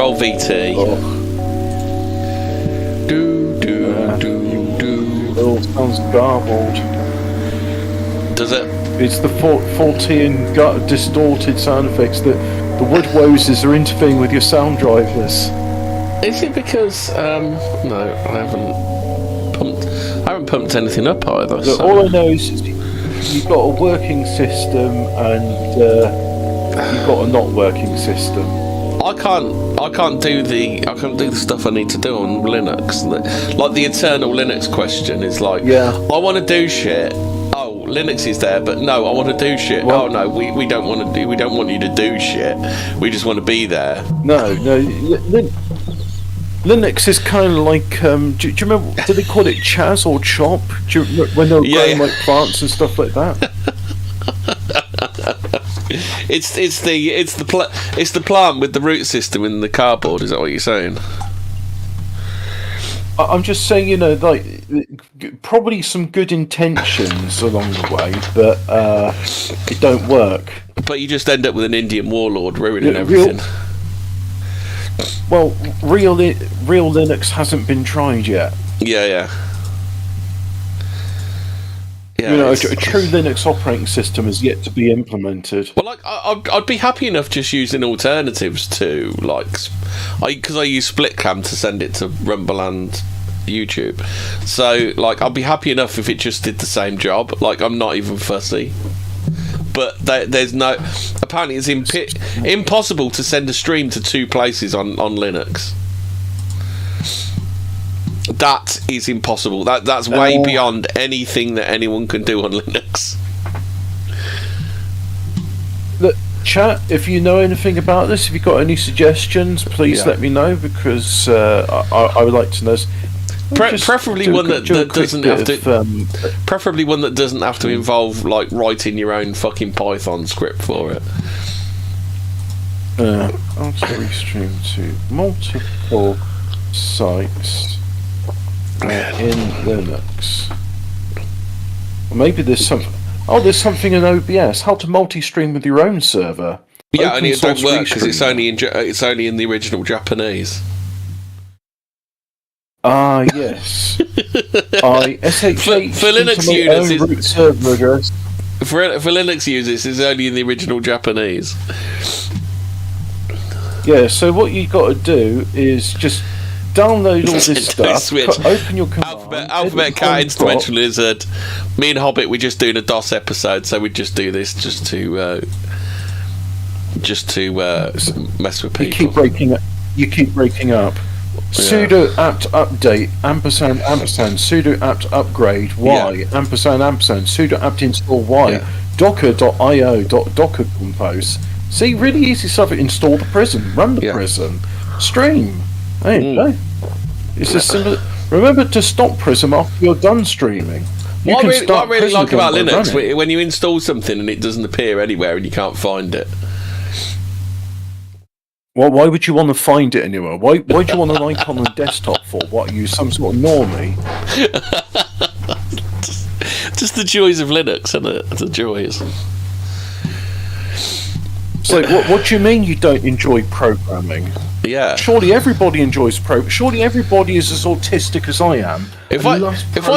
Control VT. Oh. Do. It all sounds garbled. Does it? It's the Fortean distorted sound effects that the Woodwoses are interfering with your sound drivers. Is it because no, I haven't pumped anything up either. So all I know is you've got a working system and you've got a not working system. I can't do the stuff I need to do on Linux. Like the eternal Linux question is like, I want to do shit. Oh, Linux is there, but no, I want to do shit. Well, oh no, we don't want to do. We don't want you to do shit. We just want to be there. No. Linux is kind of like. Do you remember? Did they call it Chaz or Chop? Do you remember when they were growing like plants and stuff like that? It's the plant with the root system in the cardboard. Is that what you're saying? I'm just saying, like probably some good intentions along the way, but it don't work. But you just end up with an Indian warlord ruining everything. Real Linux hasn't been tried yet. Yeah, a true Linux operating system has yet to be implemented. Well, like I'd be happy enough just using alternatives to because I use SplitCam to send it to Rumble and YouTube. So I'd be happy enough if it just did the same job. Like I'm not even fussy. But there's no. Apparently, it's impossible to send a stream to two places on Linux. That is impossible. That's way beyond anything that anyone can do on Linux. Look, chat, if you know anything about this, if you've got any suggestions, please let me know, because I would like to know. Preferably one that doesn't have to. Preferably one that doesn't have to involve writing your own fucking Python script for it. I'll restream to multiple sites in Linux. Or maybe there's something. Oh, there's something in OBS. How to multi-stream with your own server. Yeah, only it don't work because it's only in the original Japanese. Ah, yes. I SHH for Linux users, root server address. For Linux users, it's only in the original Japanese. Yeah. So what you got to do is just download all this stuff. Open your command. Alphabet Cat, Instrumental Lizard. Me and Hobbit, we're just doing a DOS episode, so we just do this just to mess with people. You keep breaking up. Sudo apt update ampersand sudo apt upgrade y ampersand sudo apt install y docker.io docker compose. See, really easy stuff. Install the prison, run the prison, stream. There you go. It's as simple. Remember to stop Prism after you're done streaming. What I really like about Linux, when you install something and it doesn't appear anywhere and you can't find it. Well, why would you want to find it anywhere? Why do you want an icon on the desktop for? What, are you some sort of normie? Just the joys of Linux, isn't it? The joys. It's like, what do you mean you don't enjoy programming? Yeah. Surely everybody enjoys Surely everybody is as autistic as I am. If I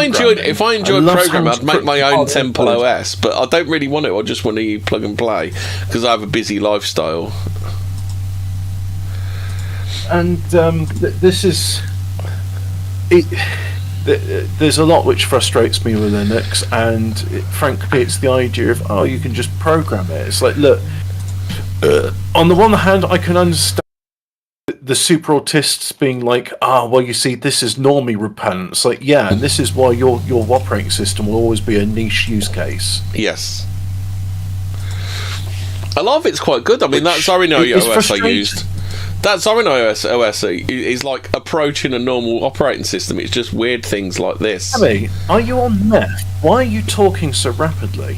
enjoyed programming, I'd make my own Temple OS. But I don't really want it. I just want to plug and play because I have a busy lifestyle. And this is there's a lot which frustrates me with Linux, and frankly, it's the idea of you can just program it. It's like, look, on the one hand, I can understand the super autists being like, well, you see, this is normie repellent. It's like, yeah, and this is why your operating system will always be a niche use case. Yes. A lot of it's quite good. I mean, that Zorino OS I used. That Zorino OS is like approaching a normal operating system. It's just weird things like this. Abby, are you on meth? Why are you talking so rapidly?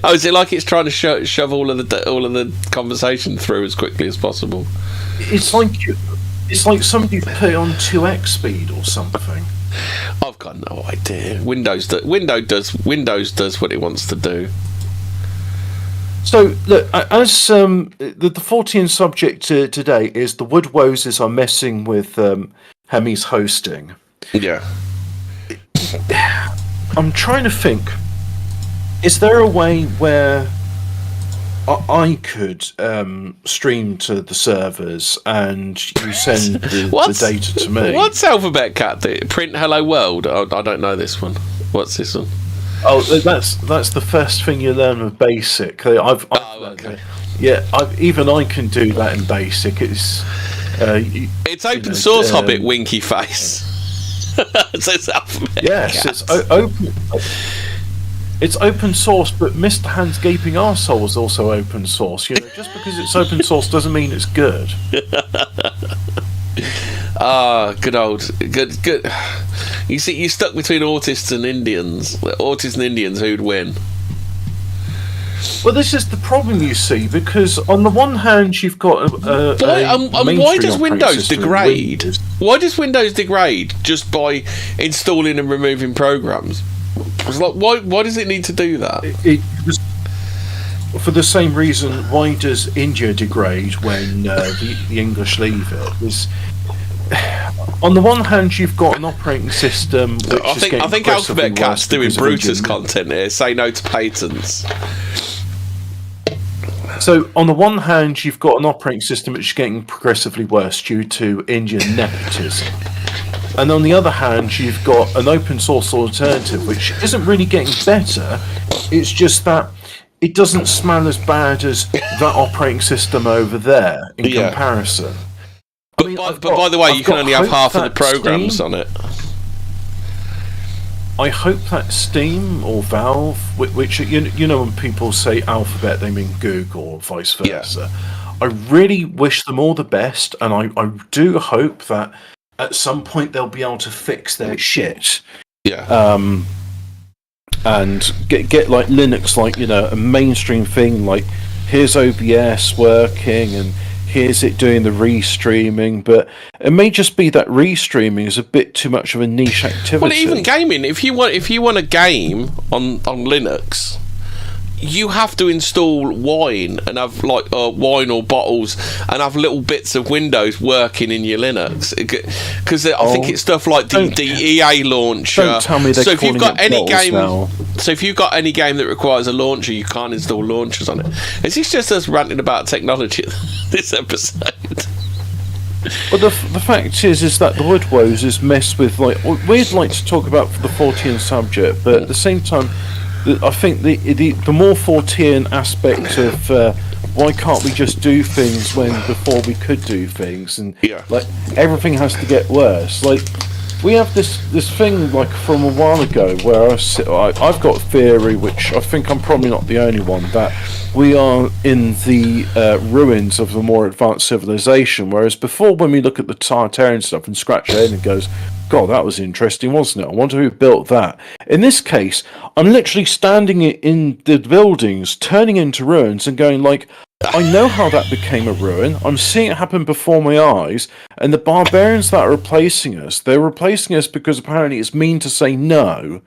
Is it like it's trying to shove all of the conversation through as quickly as possible? It's like somebody put it on 2x speed or something. I've got no idea. Windows does what it wants to do. So, look, as the Fortean subject today is the Woodwoses are messing with Hemi's hosting. Yeah. I'm trying to think. Is there a way where I could stream to the servers and you send the data to me? What's Alphabet Cat do? Print Hello World? Oh, I don't know this one. What's this one? Oh, that's the first thing you learn with Basic. Okay. Yeah, even I can do that in Basic. It's open source. Hobbit winky face. So it's Alphabet. Yes, Cat. it's open. It's open source, but Mr. Hand's Gaping Arsehole is also open source. You know, just because it's open source doesn't mean it's good. Good. You see, you stuck between autists and Indians. Who'd win? Well, this is the problem, you see, because on the one hand you've got why does Windows system, degrade? Why does Windows degrade just by installing and removing programs? It's like, why does it need to do that? It was for the same reason. Why does India degrade when the English leave it? Is on the one hand you've got an operating system which I think Alphabet Cat's doing Brutus content here. Say no to patents. So on the one hand you've got an operating system which is getting progressively worse due to Indian nepotism. And on the other hand, you've got an open source alternative which isn't really getting better. It's just that it doesn't smell as bad as that operating system over there in comparison. But by the way, you can only have half of the programs on it. I hope that Steam or Valve, which you know when people say Alphabet, they mean Google or vice versa. Yeah. I really wish them all the best, and I do hope that at some point they'll be able to fix their shit. Yeah. And get like Linux, like, you know, a mainstream thing. Like, here's OBS working, and here's it doing the restreaming. But it may just be that restreaming is a bit too much of a niche activity. Well, even gaming. If you want a game on Linux, you have to install Wine and have like Wine or bottles and have little bits of Windows working in your Linux, because I think it's stuff like the EA launcher. Don't tell me they're if you've got any game, now. So if you've got any game that requires a launcher, you can't install launchers on it. Is this just us ranting about technology this episode? Well, the fact is that the Woodwoses mess with, like, we'd like to talk about the Fortean subject, but at the same time, I think the more Fortean aspect of why can't we just do things when before we could do things, and like everything has to get worse. Like, we have this thing like from a while ago where I've got a theory, which I think I'm probably not the only one, that we are in the ruins of a more advanced civilization. Whereas before, when we look at the Tartarian stuff and scratch our head and goes, God, that was interesting, wasn't it? I wonder who built that. In this case, I'm literally standing in the buildings, turning into ruins and going like, I know how that became a ruin. I'm seeing it happen before my eyes. And the barbarians that are replacing us, they're replacing us because apparently it's mean to say no.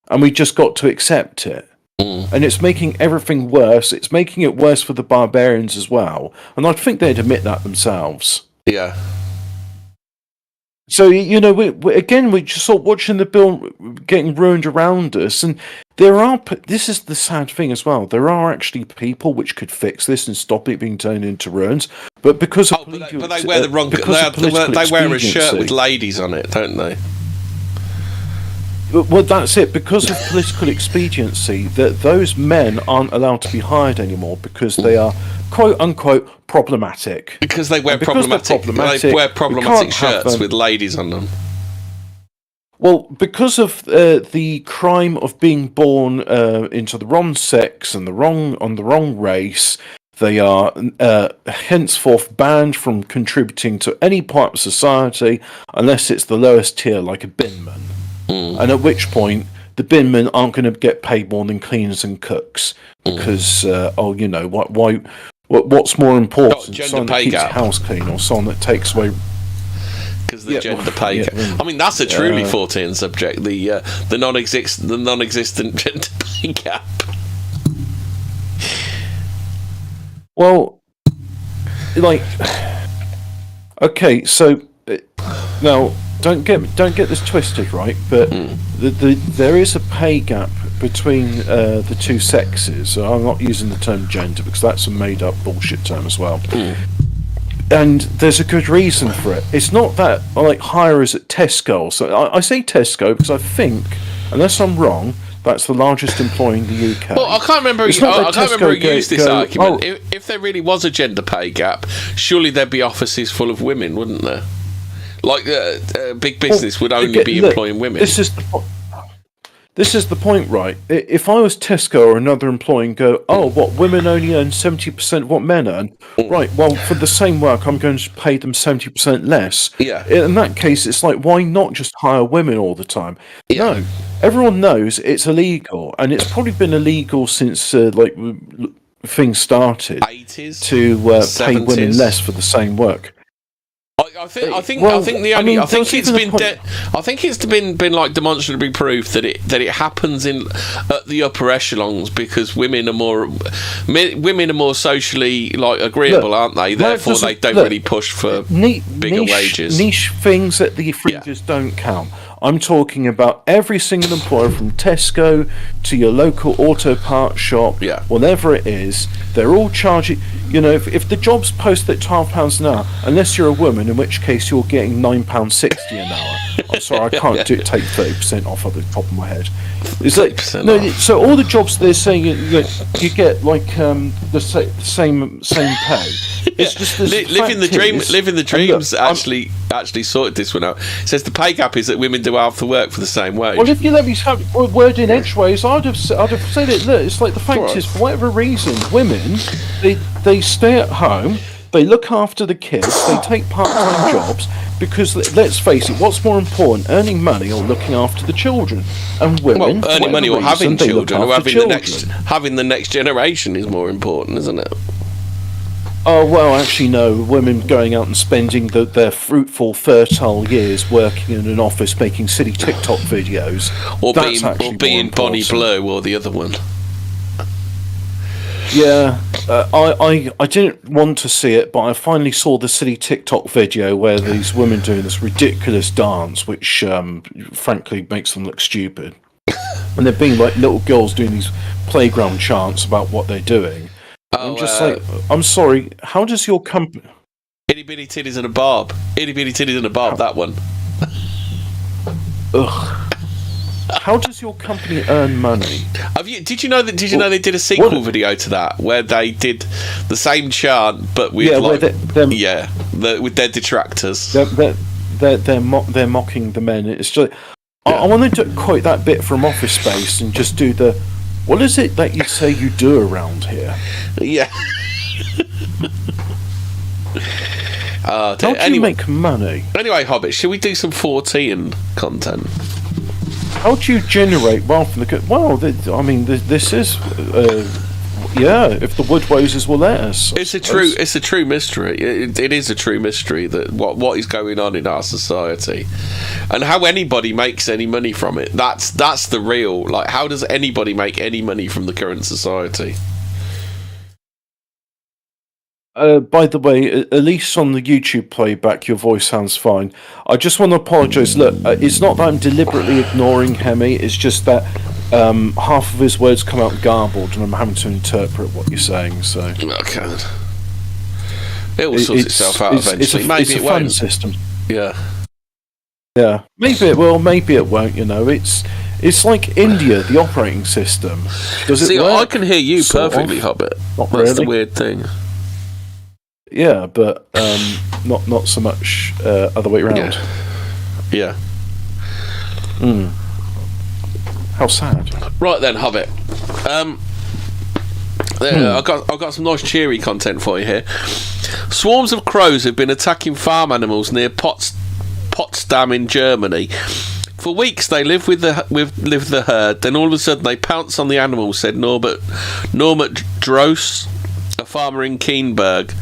And we just got to accept it. And it's making everything worse. It's making it worse for the barbarians as well. And I think they'd admit that themselves. Yeah. So, you know, we're just sort of watching the build getting ruined around us, and this is the sad thing as well, there are actually people which could fix this and stop it being turned into ruins, but because of but they wear the wrong, they wear a shirt with ladies on it, don't they? Well, that's it. Because of political expediency, that those men aren't allowed to be hired anymore because they are quote unquote problematic. Because they wear problematic shirts with ladies on them. Well, because of the crime of being born into the wrong sex and the wrong race, they are henceforth banned from contributing to any part of society unless it's the lowest tier, like a binman. And at which point, the binmen aren't going to get paid more than cleaners and cooks because, you know, what's more important? Someone that keeps the house clean or someone that takes away? Because the gender pay gap. I mean, that's a truly Fortean subject. The non-existent gender pay gap. Well, like, okay, so now don't get this twisted, right? But there is a pay gap between the two sexes. So I'm not using the term gender because that's a made-up bullshit term as well. And there's a good reason for it. It's not that like hirers at Tesco. So I say Tesco because I think, unless I'm wrong, that's the largest employer in the UK. Well, I can't remember. I can't remember who used this argument. If there really was a gender pay gap, surely there'd be offices full of women, wouldn't there? Like big business would only be employing women. This is the point, right? If I was Tesco or another employee and go, what, women only earn 70% what men earn? Right, well, for the same work, I'm going to pay them 70% less. Yeah. In that case, it's like, why not just hire women all the time? Yeah. No, everyone knows it's illegal, and it's probably been illegal since, things started 80s, to pay women less for the same work. I think it's been like demonstrably proof that it happens at the upper echelons because women are more socially like agreeable, aren't they? Therefore, they don't really push for bigger wages. Niche things at the fringes don't count. I'm talking about every single employer from Tesco to your local auto parts shop, whatever it is, they're all charging. You know, if the job's posted at £12 an hour, unless you're a woman, in which case you're getting £9.60 an hour. I'm sorry, I can't take 30% off at the top of my head. It's like so all the jobs they're saying you get like the same pay. It's just living the dreams. Actually sorted this one out. It says the pay gap is that women do half the work for the same wage. Well, if you let me have a word in edgeways, I'd have said it. Look, it's like the fact is, for whatever reason, women they stay at home, they look after the kids, they take part-time jobs because let's face it, what's more important, earning money or looking after the children? And women, earning money or having children, or having the next generation is more important, isn't it? Oh, well, actually, no. Women going out and spending their fruitful, fertile years working in an office making silly TikTok videos. Or being Bonnie Blue or the other one. Yeah, I didn't want to see it, but I finally saw the silly TikTok video where these women doing this ridiculous dance, which frankly makes them look stupid. And they're being like little girls doing these playground chants about what they're doing. I'm just like, I'm sorry, how does your company... Itty bitty titties and a barb. Itty bitty titties and a barb, that one. Ugh. How does your company earn money? Did you know they did a sequel video to that where they did the same chant but with with their detractors? They're mocking the men. It's just I wanted to quote that bit from Office Space and just do the what is it that you say you do around here? Yeah. How do you make money? Anyway, Hobbit, should we do some Fortean content? How do you generate wealth from the... Well, this is... if the Woodwoses will let us. It's a true mystery. It is a true mystery that what is going on in our society, and how anybody makes any money from it. That's the real. Like, how does anybody make any money from the current society? By the way, at least on the YouTube playback, your voice sounds fine. I just want to apologise. Look, it's not that I'm deliberately ignoring Hemi. It's just that half of his words come out garbled, and I'm having to interpret what you're saying. So okay, it will sort itself out eventually. It's a fun system. Yeah. Maybe it will. Maybe it won't. You know, it's like India, the operating system. Does it work? I can hear you perfectly, Hobbit. Not That's really. the weird thing. Yeah, but not so much other way around. Yeah. How sad. Right then, Hobbit. I've got some nice cheery content for you here. Swarms of crows have been attacking farm animals near Potsdam in Germany. For weeks they live with the herd. Then all of a sudden they pounce on the animals, said Norbert Dross, a farmer in Kienberg.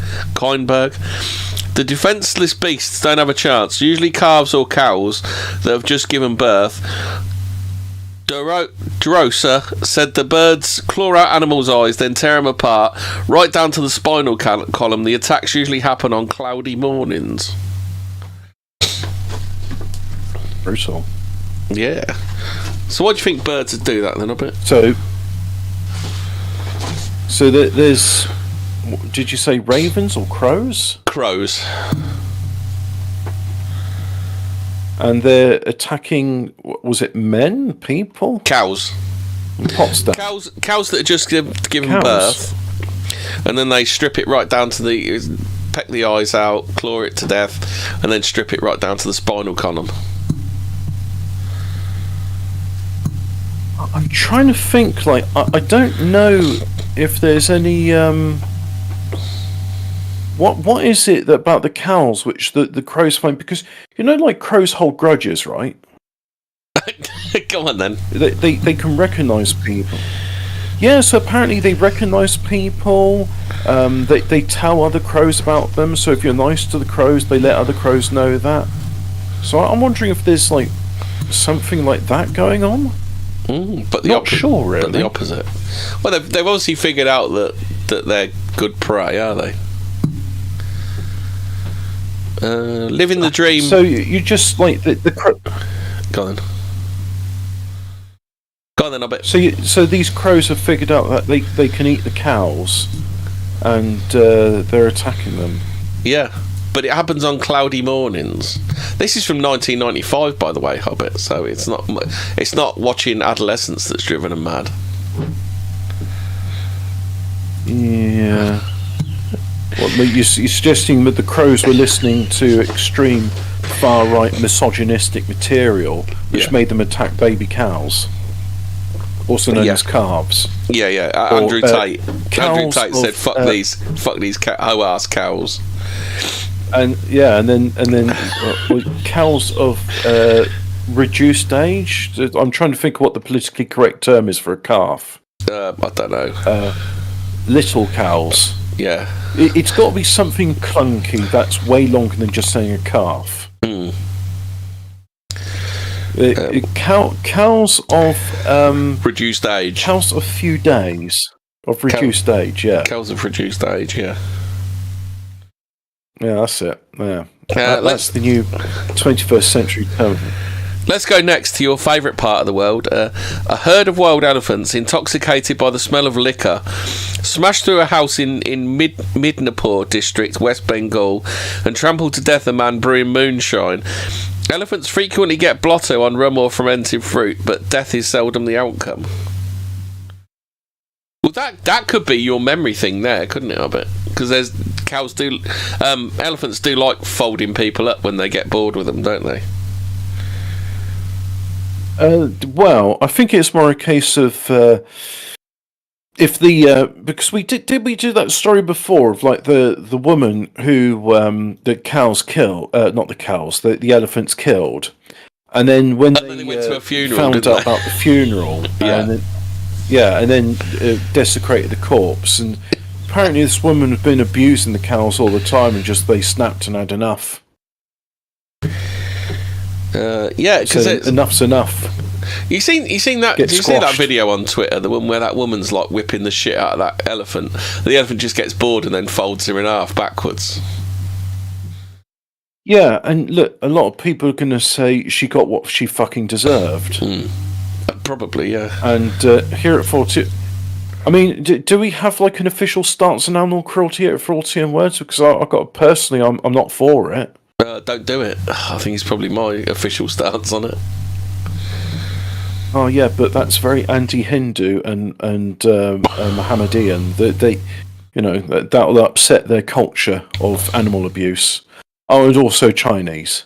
The defenceless beasts don't have a chance. Usually calves or cows that have just given birth. Drosa said the birds claw out animals' eyes, then tear them apart, right down to the spinal column. The attacks usually happen on cloudy mornings. Brutal. Yeah. So why do you think birds would do that then, a bit? So there's... Did you say ravens or crows? Crows. And they're attacking, was it men, people? Cows. What's that? Cows that are just given birth. And then they strip it right down to peck the eyes out, claw it to death, and then strip it right down to the spinal column. I'm trying to think, like, I don't know if there's any... What is it about the cows which the crows find? Because, like crows hold grudges, right? Go on then. They can recognise people. Yeah, so apparently they recognise people. They tell other crows about them. So if you're nice to the crows, they let other crows know that. So I'm wondering if there's like something like that going on. But not sure, really. But the opposite. Well, they've obviously figured out that they're good prey, are they? Living the dream. So you just like the Go on then, I bet. So these crows have figured out that they can eat the cows, and they're attacking them. Yeah, but it happens on cloudy mornings. This is from 1995, by the way, Hobbit. So it's not watching adolescents that's driven them mad. Yeah. What you're suggesting that the crows were listening to extreme far-right misogynistic material, which made them attack baby cows, also known as calves. Yeah. Andrew Tate. Andrew Tate said, "Fuck these hoe-ass cows." And then cows of reduced age. I'm trying to think of what the politically correct term is for a calf. I don't know. Little cows. Yeah. It's got to be something clunky that's way longer than just saying a calf. Cows of reduced age. Cows of few days of reduced age. Yeah. Cows of reduced age. Yeah. Yeah, that's it. Yeah. That's the new 21st century term. Let's go next to your favourite part of the world. A herd of wild elephants, intoxicated by the smell of liquor, smashed through a house in Midnapore district, West Bengal, and trampled to death a man brewing moonshine. Elephants frequently get blotto on rum or fermented fruit, but death is seldom the outcome. Well, that could be your memory thing there, couldn't it, I bet? Because elephants do like folding people up when they get bored with them, don't they? Well, I think it's more a case of if because we did we do that story before of like the woman who the cows kill, not the cows, the elephants killed, and then when they went to a funeral, found out about the funeral, and then desecrated the corpse, and apparently this woman had been abusing the cows all the time, and just they snapped and had enough. Because enough's enough. You seen that? Did you see that video on Twitter? The one where that woman's like whipping the shit out of that elephant. The elephant just gets bored and then folds her in half backwards. Yeah, and look, a lot of people are going to say she got what she fucking deserved. Probably, yeah. And here at Fortean, I mean, do we have like an official stance on animal cruelty at Fortean Words? Because I got personally, I'm not for it. Don't do it. I think it's probably my official stance on it. Oh yeah, but that's very anti-Hindu and Mohammedan. They that will upset their culture of animal abuse. Oh, and also Chinese.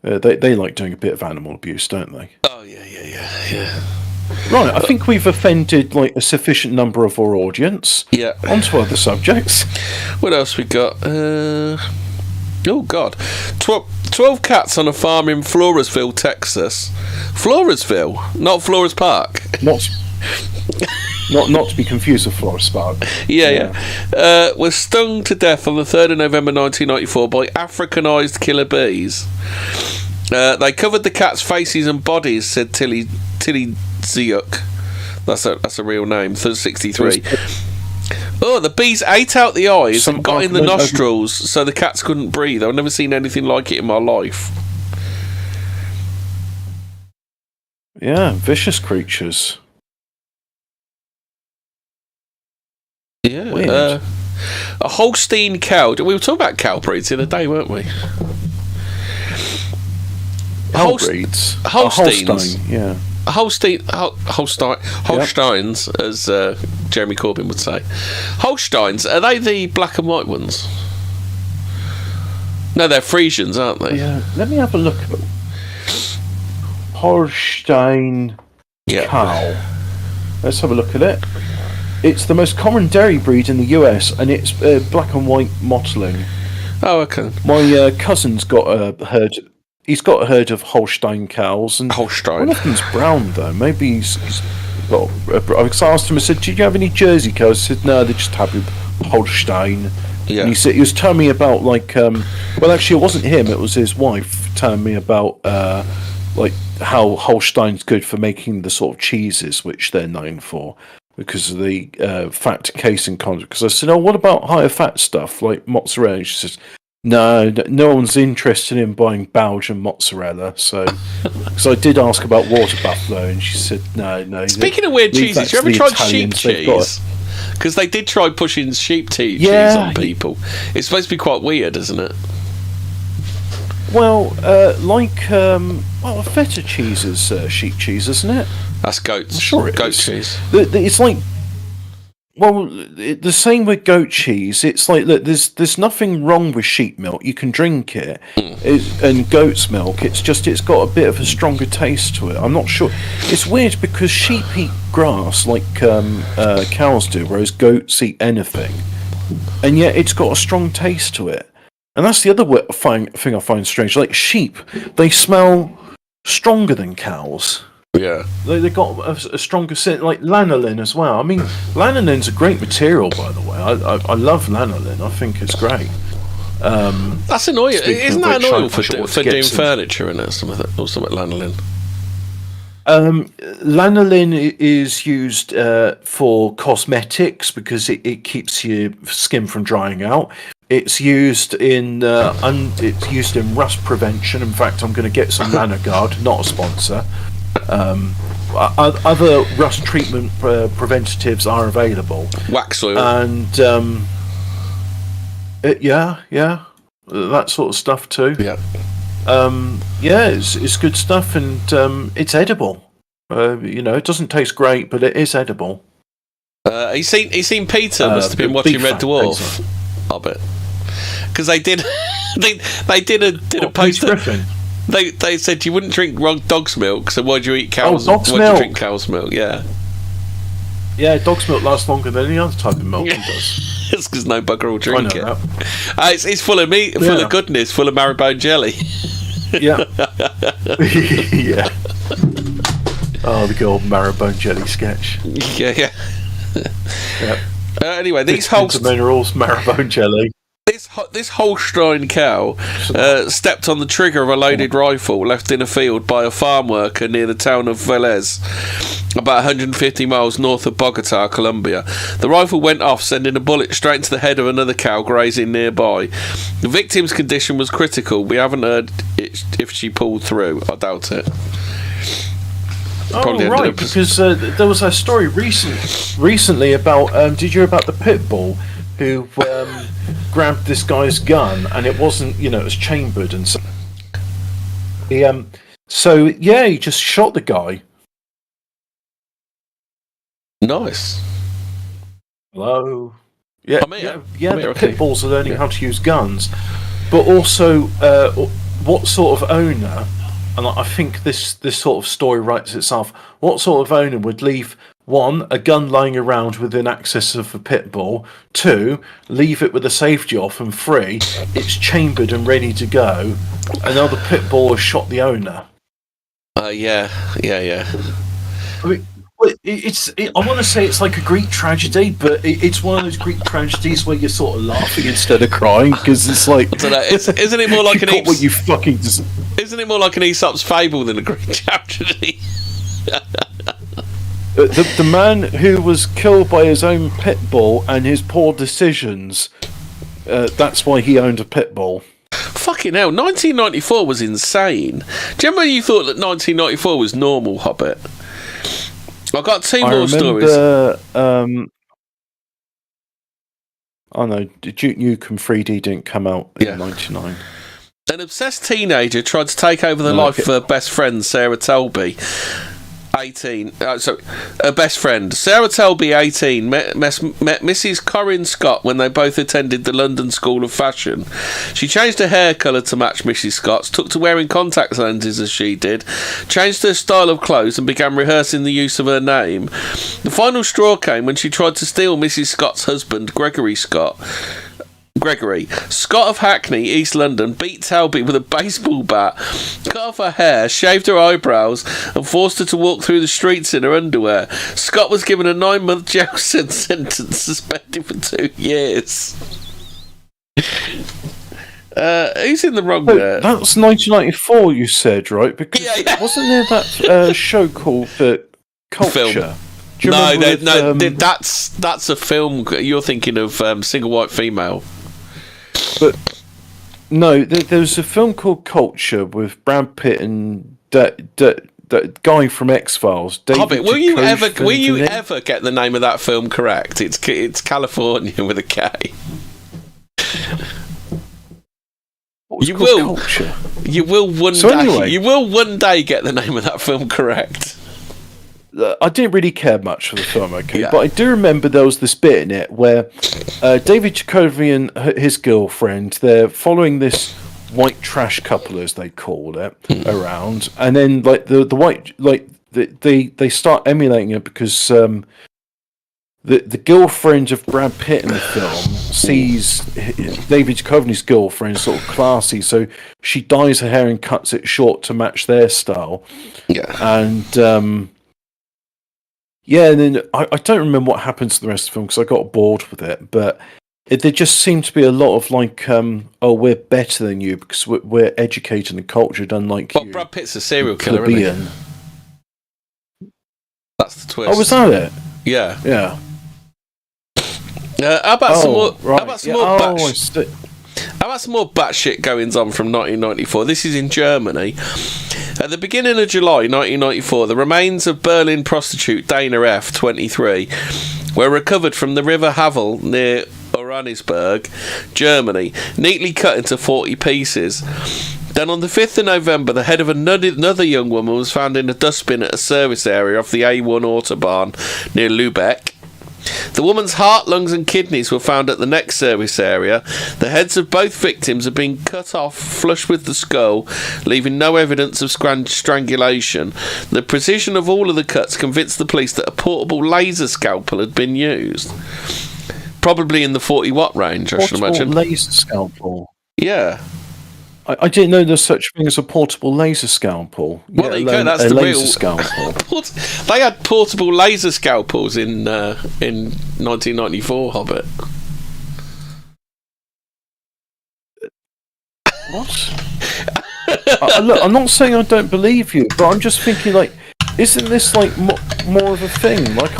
They like doing a bit of animal abuse, don't they? Oh yeah. Right, I think we've offended like a sufficient number of our audience. Yeah. On to other subjects. What else we got? Oh God, 12 cats on a farm in Floresville, Texas. Floresville, not Flores Park. Not to be confused with Flores Park. Yeah. Was stung to death on the 3rd of November 1994 by Africanized killer bees. They covered the cats' faces and bodies, said Tilly Ziuk. That's a real name. 63. Oh, the bees ate out the eyes and got in the nostrils, so the cats couldn't breathe. I've never seen anything like it in my life. Yeah, vicious creatures. Yeah. Weird. A Holstein cow. We were talking about cow breeds the other day, weren't we? Breeds. Holsteins. Holstein, yeah. Holsteins, as Jeremy Corbyn would say. Holsteins, are they the black and white ones? No, they're Frisians, aren't they? Yeah. Let me have a look at them. Holstein cow. Let's have a look at it. It's the most common dairy breed in the US, and it's black and white mottling. Oh, okay. My cousin's got a herd. He's got a herd of Holstein cows, and one of them's brown though. Maybe he's got. I asked him. I said, "Did you have any Jersey cows?" He said, "No, they just have Holstein." Yeah. And he was telling me about well, actually, it wasn't him. It was his wife telling me about how Holstein's good for making the sort of cheeses which they're known for because of the fat to casein content. Because I said, "Oh, what about higher fat stuff like mozzarella?" And she says, No one's interested in buying Belgian mozzarella. So, because I did ask about water buffalo, and she said no. Speaking of weird cheeses, you ever tried sheep cheese? Because they did try pushing sheep cheese on people. It's supposed to be quite weird, isn't it? Well, feta cheese is sheep cheese, isn't it? That's goat. I'm sure goat cheese. It's like. Well, the same with goat cheese. It's like, look, there's nothing wrong with sheep milk. You can drink it, and goat's milk. It's got a bit of a stronger taste to it. I'm not sure. It's weird because sheep eat grass like cows do, whereas goats eat anything, and yet it's got a strong taste to it. And that's the other thing I find strange. Like sheep, they smell stronger than cows. Yeah, they got a stronger scent, like lanolin as well. I mean, lanolin's a great material, by the way. I love lanolin. I think it's great. That's annoying. Isn't that annoying for doing furniture and something lanolin? Lanolin is used for cosmetics because it keeps your skin from drying out. It's used in rust prevention. In fact, I'm going to get some Lanogard, not a sponsor. Other rust treatment preventatives are available. Wax oil. And that sort of stuff too. Yeah. It's good stuff, and it's edible. It doesn't taste great, but it is edible. He's seen Peter must have been watching Red Dwarf. Hobbit. Because they did a poster. They said you wouldn't drink dog's milk, so why'd you eat cow's milk? Why'd you drink cow's milk? Yeah. Yeah, dog's milk lasts longer than any other type of milk it does. It's because no bugger will drink it. It's full of meat, full of goodness, full of marrowbone jelly. Yeah. Yeah. Oh, the good old marrowbone jelly sketch. Yeah. Yep. Anyway, these minerals, marrowbone jelly. This Holstein cow stepped on the trigger of a loaded rifle left in a field by a farm worker near the town of Velez, about 150 miles north of Bogota, Colombia. The rifle went off, sending a bullet straight into the head of another cow grazing nearby. The victim's condition was critical. We haven't heard if she pulled through. I doubt it. Oh, right, because there was a story recently about... did you hear about the pit bull who grabbed this guy's gun, and it wasn't, it was chambered, and so he just shot the guy. Nice. Hello. Yeah, the okay. pit bulls are learning how to use guns, but also what sort of owner, and I think this sort of story writes itself, what sort of owner would leave, 1, a gun lying around within access of a pit bull, 2, leave it with the safety off, and 3, it's chambered and ready to go, and now the pit bull has shot the owner. Yeah. I mean, I want to say it's like a Greek tragedy, but it's one of those Greek tragedies where you're sort of laughing instead of crying, because it's like... I don't know, isn't it more like an what you fucking... Isn't it more like an Aesop's fable than a Greek tragedy? The man who was killed by his own pit bull and his poor decisions. That's why he owned a pit bull. Fucking hell, 1994 was insane. Do you remember you thought that 1994 was normal, Hobbit? I got two more stories. Oh no, Duke Nukem 3D didn't come out in 99. An obsessed teenager tried to take over the life of her best friend, Sarah Telby. 18. Her best friend, Sarah Telby, 18, met Mrs. Corinne Scott when they both attended the London School of Fashion. She changed her hair colour to match Mrs. Scott's, took to wearing contact lenses as she did, changed her style of clothes and began rehearsing the use of her name. The final straw came when she tried to steal Mrs. Scott's husband, Gregory Scott of Hackney, East London, beat Telby with a baseball bat, cut off her hair, shaved her eyebrows, and forced her to walk through the streets in her underwear. Scott was given a 9-month jail sentence, suspended for 2 years. Who's in the wrong there? That's 1994, you said, right? Because wasn't there that show called Culture? Film. That's a film. You're thinking of Single White Female. But no, there was a film called Culture with Brad Pitt and that guy from X-Files. Hobbit, will you ever get the name of that film correct? It's California with a K. You will. Culture? You will one day. Anyway, you will one day get the name of that film correct. I didn't really care much for the film, but I do remember there was this bit in it where David Duchovny and his girlfriend, they're following this white trash couple, as they call it, around, and then like the white, like they start emulating it because the girlfriend of Brad Pitt in the film sees David Duchovny's girlfriend sort of classy, so she dyes her hair and cuts it short to match their style. Yeah, and and then I don't remember what happens to the rest of the film because I got bored with it, but there just seemed to be a lot of like, we're better than you because we're educated and cultured, unlike you. Brad Pitt's a serial killer, isn't he? That's the twist. Oh, was that it? Yeah. Yeah. How about some more? Right. How about some more? How about some more batshit goings on from 1994? This is in Germany. At the beginning of July 1994, the remains of Berlin prostitute Dana F., 23, were recovered from the River Havel near Oranisburg, Germany, neatly cut into 40 pieces. Then on the 5th of November, the head of another young woman was found in a dustbin at a service area off the A1 Autobahn near Lübeck. The woman's heart, lungs and kidneys were found at the next service area. The heads of both victims had been cut off flush with the skull, leaving no evidence of strangulation. The precision of all of the cuts convinced the police that a portable laser scalpel had been used. Probably in the 40-watt range, I should imagine. Portable laser scalpel? Yeah. I didn't know there's such thing as a portable laser scalpel. Well, there you go. That's the laser real scalpel. They had portable laser scalpels in 1994. Hobbit. What? Look, I'm not saying I don't believe you, but I'm just thinking, like, isn't this like more of a thing? Like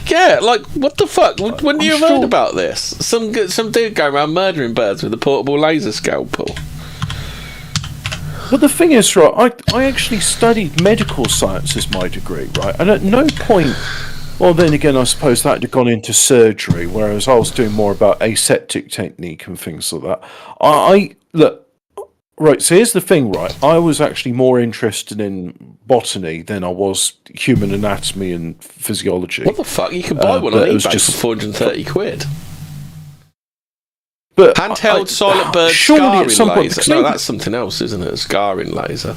Yeah, like, what the fuck? When you heard about this? Some dude going around murdering birds with a portable laser scalpel. But the thing is, right, I actually studied medical science as my degree, right? And at no point, well, then again, I suppose that had gone into surgery, whereas I was doing more about aseptic technique and things like that. Look, right, so here's the thing, right? I was actually more interested in botany than I was human anatomy and physiology. What the fuck? You can buy one on eBay for 430 quid. But handheld silent bird scarring laser. No, that's something else, isn't it? A scarring laser.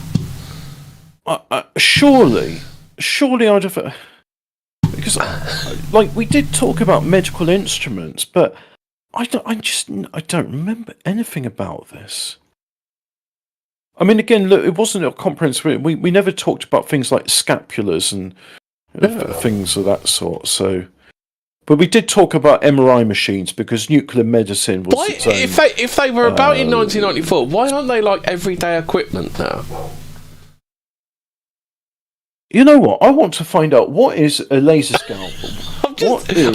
Surely I'd have... Because, like, we did talk about medical instruments, but I don't remember anything about this. I mean, again, look, it wasn't a comprehensive... We never talked about things like scapulars and things of that sort, so... But we did talk about MRI machines because nuclear medicine was its own, if they were about in 1994, why aren't they like everyday equipment now? You know what? I want to find out what is a laser scalpel.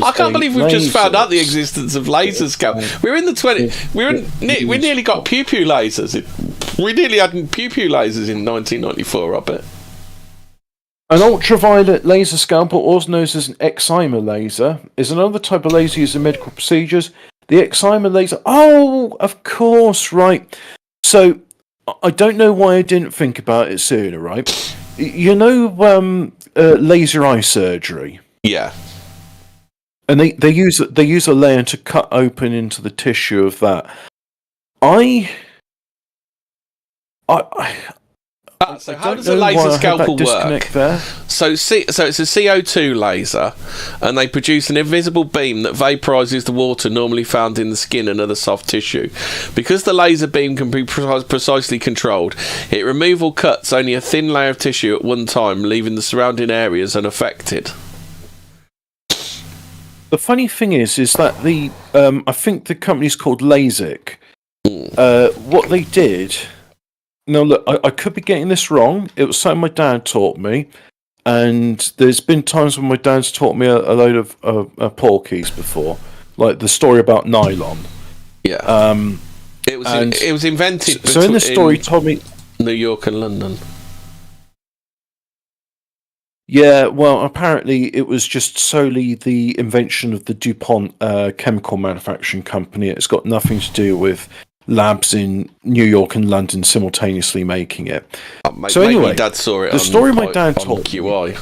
I can't believe we've just found out the existence of laser scalpel. We're in the we nearly got pew pew lasers. We nearly had pew pew lasers in 1994. I bet. An ultraviolet laser scalpel, also known as an excimer laser, is another type of laser used in medical procedures. The excimer laser. Oh, of course, right. So I don't know why I didn't think about it sooner, right? You know, laser eye surgery. Yeah. And they use a layer to cut open into the tissue of that. So how does a laser scalpel work? There. So it's a CO2 laser, and they produce an invisible beam that vaporizes the water normally found in the skin and other soft tissue. Because the laser beam can be precisely controlled, it removes or cuts only a thin layer of tissue at one time, leaving the surrounding areas unaffected. The funny thing is that I think the company's called LASIK. What they did. Now, look, I could be getting this wrong. It was something my dad taught me, and there's been times when my dad's taught me a load of porkies before, like the story about nylon. Yeah. It was invented. So in the story, he told me New York and London. Yeah, well, apparently it was just solely the invention of the DuPont chemical manufacturing company. It's got nothing to do with labs in New York and London simultaneously making it. So anyway, my dad saw it. The story my dad told QI.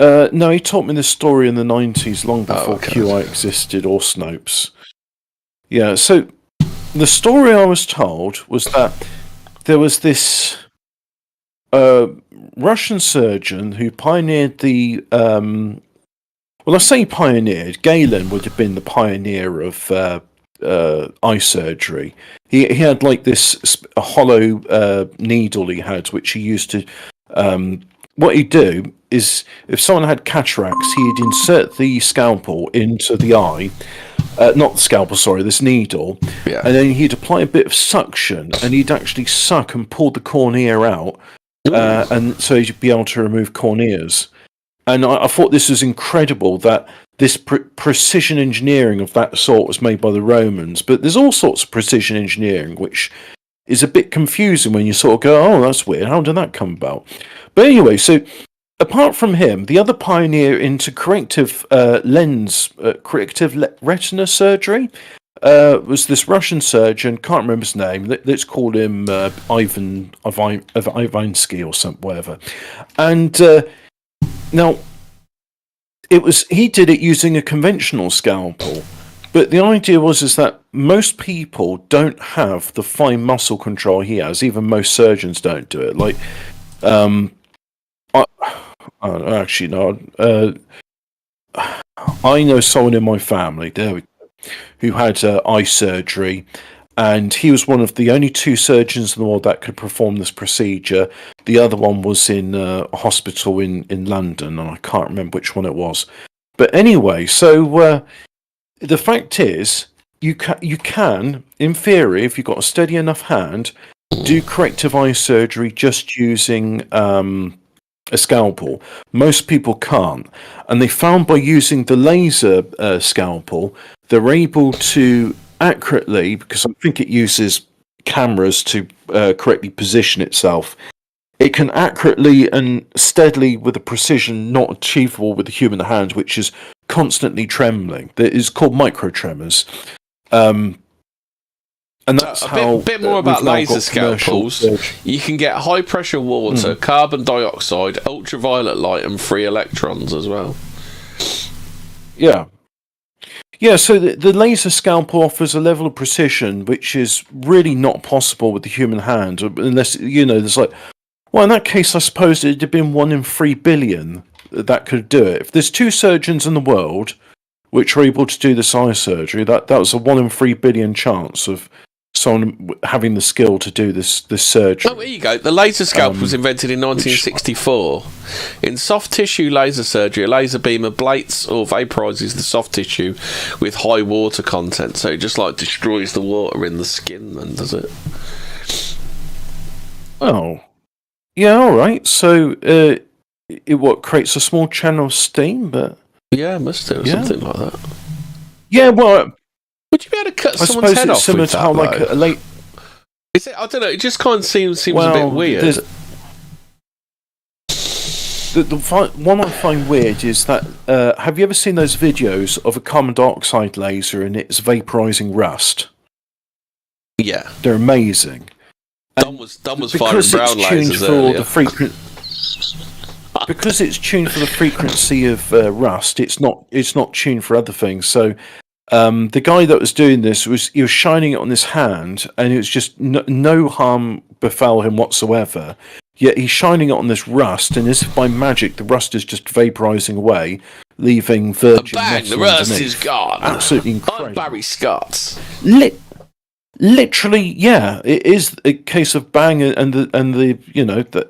No, he taught me this story in the 90s, long before QI existed or Snopes. Yeah, so the story I was told was that there was this Russian surgeon who pioneered the. Well, I say pioneered. Galen would have been the pioneer of eye surgery. He had like this a hollow needle he had, which he used to. What he'd do is, if someone had cataracts, he'd insert the scalpel into the eye. Not the scalpel, sorry, this needle. Yeah. And then he'd apply a bit of suction, and he'd actually suck and pull the cornea out. And so you'd be able to remove corneas. And I thought this was incredible that this precision engineering of that sort was made by the Romans. But there's all sorts of precision engineering, which is a bit confusing when you sort of go, oh, that's weird. How did that come about? But anyway, so apart from him, the other pioneer into corrective retina surgery was this Russian surgeon. Can't remember his name. Let's call him Ivan Ivansky or something, whatever. And now he did it using a conventional scalpel, but the idea is that most people don't have the fine muscle control he has. Even most surgeons don't do it. Like, actually no. I know someone in my family. There we go. Who had eye surgery, and he was one of the only two surgeons in the world that could perform this procedure. The other one was in a hospital in London, and I can't remember which one it was. But anyway, so the fact is, you can, in theory, if you've got a steady enough hand, do corrective eye surgery just using a scalpel. Most people can't, and they found by using the laser scalpel, they're able to accurately, because I think it uses cameras to correctly position itself. It can accurately and steadily, with a precision not achievable with the human hand, which is constantly trembling. That is called microtremors. And that's a bit more about laser scalpels. You can get high pressure water, carbon dioxide, ultraviolet light, and free electrons as well. Yeah. Yeah, so the laser scalpel offers a level of precision which is really not possible with the human hand, unless, there's like, well, in that case, I suppose it'd have been 1 in 3 billion that could do it. If there's 2 surgeons in the world which are able to do this eye surgery, that was a 1 in 3 billion chance of someone having the skill to do this surgery. Oh, there you go. The laser scalpel was invented in 1964. In soft tissue laser surgery, a laser beam ablates or vaporizes the soft tissue with high water content. So it just like destroys the water in the skin then, does it? Oh. Yeah, all right. So it creates a small channel of steam, but Yeah, must do something like that. Yeah, well, would you be able to cut I someone's suppose head it's off similar with to that, how though? like a late. Is it? I don't know. It just kind of seems a bit weird. The one I find weird is that have you ever seen those videos of a carbon dioxide laser and it's vaporizing rust? Yeah, they're amazing. Don was firing brown lasers earlier. Because it's tuned for the frequency of rust, it's not tuned for other things. So the guy that was doing this he was shining it on his hand, and it was just no harm befell him whatsoever. Yet he's shining it on this rust, and as if by magic, the rust is just vaporizing away, leaving virgin Bang! metal The rust underneath. is gone. Absolutely incredible. I'm Barry Scott. Literally, yeah, it is a case of bang and the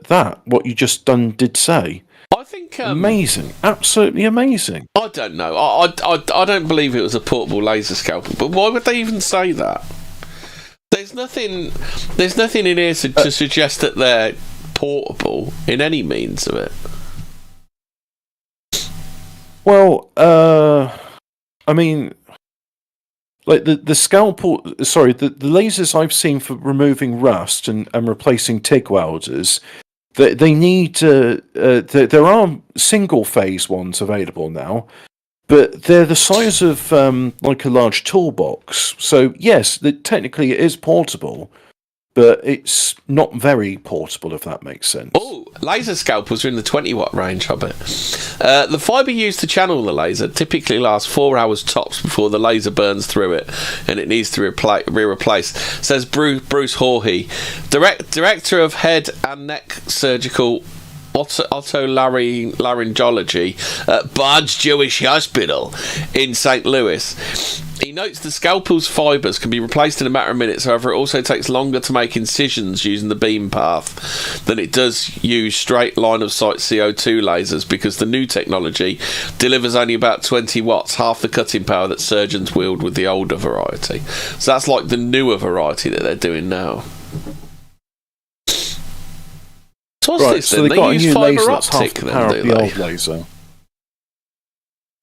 that what you just did say. I think amazing, absolutely amazing. I don't know. I don't believe it was a portable laser scalpel. But why would they even say that? There's nothing in here to suggest that they're portable in any means of it. Well, I mean, like the scalpel. Sorry, the lasers I've seen for removing rust and replacing TIG welders. They need there are single phase ones available now, but they're the size of like a large toolbox. So yes, technically it is portable, but it's not very portable, if that makes sense. Oh, laser scalpels are in the 20-watt range, Hobbit. The fibre used to channel the laser typically lasts 4 hours tops before the laser burns through it, and it needs to be replaced, says Bruce Hawhey, Director of Head and Neck Surgical Otolaryngology at Bard's Jewish Hospital in St. Louis. He notes the scalpel's fibres can be replaced in a matter of minutes. However, it also takes longer to make incisions using the beam path than it does use straight line of sight CO2 lasers, because the new technology delivers only about 20 watts, half the cutting power that surgeons wield with the older variety. So that's like the newer variety that they're doing now. So what's this then? So they use fibre optic then, do they? Old laser.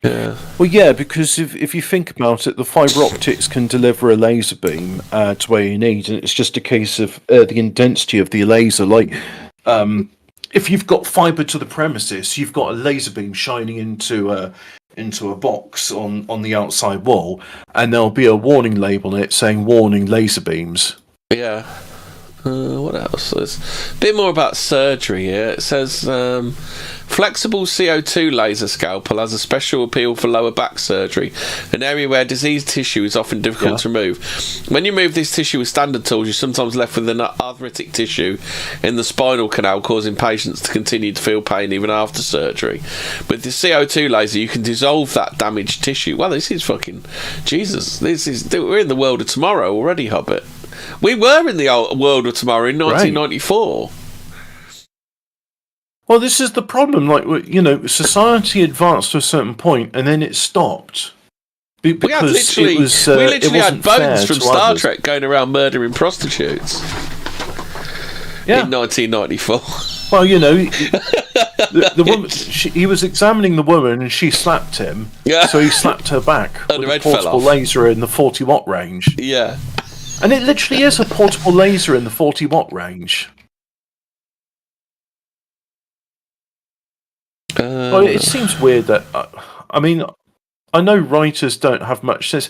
Yeah. Well, yeah, because if you think about it, the fibre optics can deliver a laser beam to where you need, and it's just a case of the intensity of the laser. Like, if you've got fibre to the premises, you've got a laser beam shining into a box on the outside wall, and there'll be a warning label on it saying "Warning: Laser beams." Yeah. What else? There's a bit more about surgery here. It says flexible CO2 laser scalpel has a special appeal for lower back surgery, an area where diseased tissue is often difficult to remove. When you move this tissue with standard tools, you're sometimes left with an arthritic tissue in the spinal canal, causing patients to continue to feel pain even after surgery. With the CO2 laser, you can dissolve that damaged tissue. Well, this is fucking Jesus. We're in the world of tomorrow already, Hobbit. We were in the world of tomorrow in 1994. Well, this is the problem. Like, society advanced to a certain point, and then it stopped. Because we literally had bones from Star Trek going around murdering prostitutes. In 1994. Well, the woman. He was examining the woman, and she slapped him. Yeah. So he slapped her back with a portable laser in the 40-watt range. Yeah. And it literally is a portable laser in the 40-watt range. Well, it seems weird that... I know writers don't have much sense,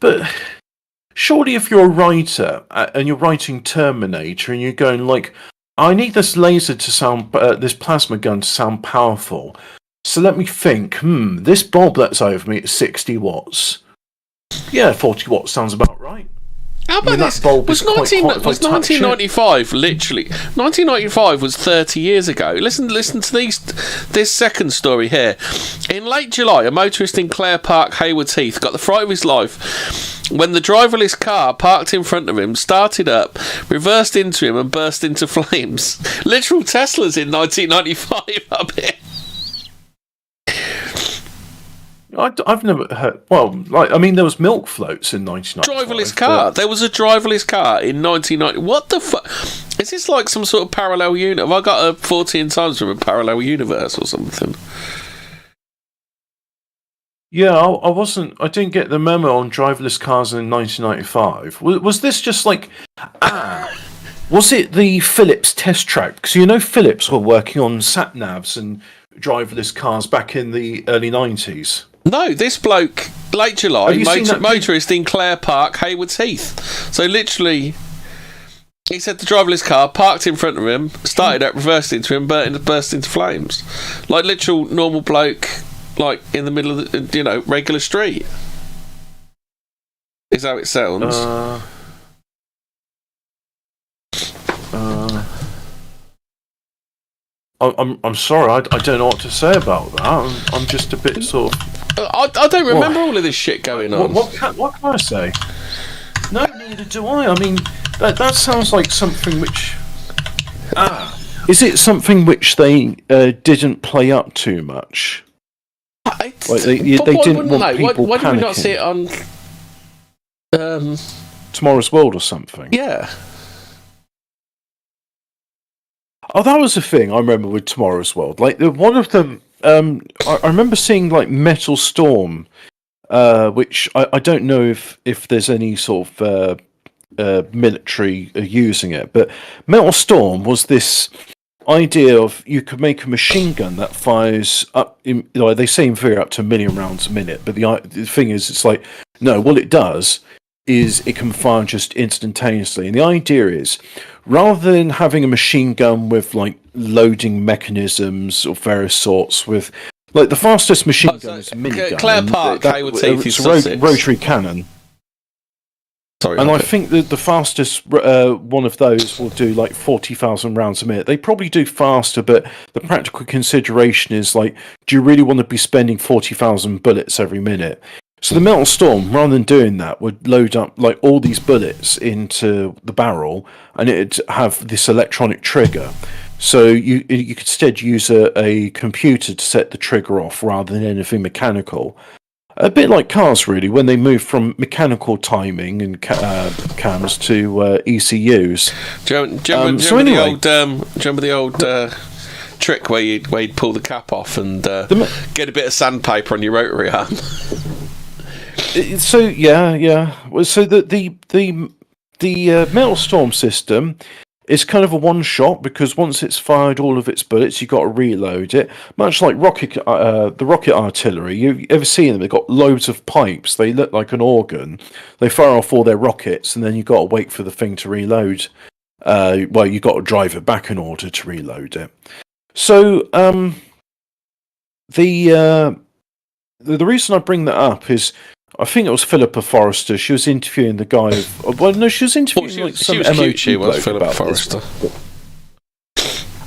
but surely if you're a writer and you're writing Terminator and you're going like, I need this laser to sound... this plasma gun to sound powerful. So let me think, this bulb that's over me is 60 watts. Yeah, 40 watts sounds about right. How about this? Was 1995 literally? 1995 was 30 years ago. Listen to this second story here. In late July, a motorist in Clare Park, Haywards Heath, got the fright of his life when the driverless car parked in front of him started up, reversed into him, and burst into flames. Literal Teslas in 1995 up here. I've never heard. Well, there was milk floats in 1995. Driverless car. There was a driverless car in 1990. What the fuck? Is this like some sort of parallel universe? Have I got a 14 times from a parallel universe or something? Yeah, I didn't get the memo on driverless cars in 1995. Was this just like, was it the Philips test track? Because Philips were working on sat navs and driverless cars back in the early 90s. No, this bloke, late July, Have motorist in Clare Park, Haywards Heath. So literally, he said the driverless car parked in front of him, started up, reversed into him, burst into flames. Like literal normal bloke, like in the middle of the, regular street. Is how it sounds. I'm sorry, I don't know what to say about that. I'm just a bit sort of... I don't remember all of this shit going on. What can I say? No, neither do I. I mean, that sounds like something which... Is it something which they didn't play up too much? Like they didn't want people Why panicking. did we not see it on... Tomorrow's World or something? Yeah. Oh, that was the thing I remember with Tomorrow's World. Like, one of them... I remember seeing, like, Metal Storm, which I don't know if there's any sort of military using it, but Metal Storm was this idea of you could make a machine gun that fires up, they say in theory up to 1 million rounds a minute, but the thing is, it's like, no, what it does is it can fire just instantaneously. And the idea is, rather than having a machine gun with like loading mechanisms of various sorts, with like the fastest machine gun is a minigun. Clare Park, Haywards Heath is rotary cannon. Sorry, and I think that the fastest one of those will do like 40,000 rounds a minute. They probably do faster, but the practical consideration is like, do you really want to be spending 40,000 bullets every minute? So the Metal Storm, rather than doing that, would load up like all these bullets into the barrel, and it'd have this electronic trigger. So you could instead use a computer to set the trigger off rather than anything mechanical. A bit like cars, really, when they move from mechanical timing and cams to ECUs. Do you remember the old trick where you'd pull the cap off and get a bit of sandpaper on your rotary arm? So yeah. Well, so the Metal Storm system is kind of a one shot, because once it's fired all of its bullets, you've got to reload it. Much like the rocket artillery, you ever seen them? They've got loads of pipes. They look like an organ. They fire off all their rockets, and then you've got to wait for the thing to reload. Well, you've got to drive it back in order to reload it. So the reason I bring that up is, I think it was Philippa Forrester. She was interviewing the guy. She was interviewing some MOT bloke about Forrester.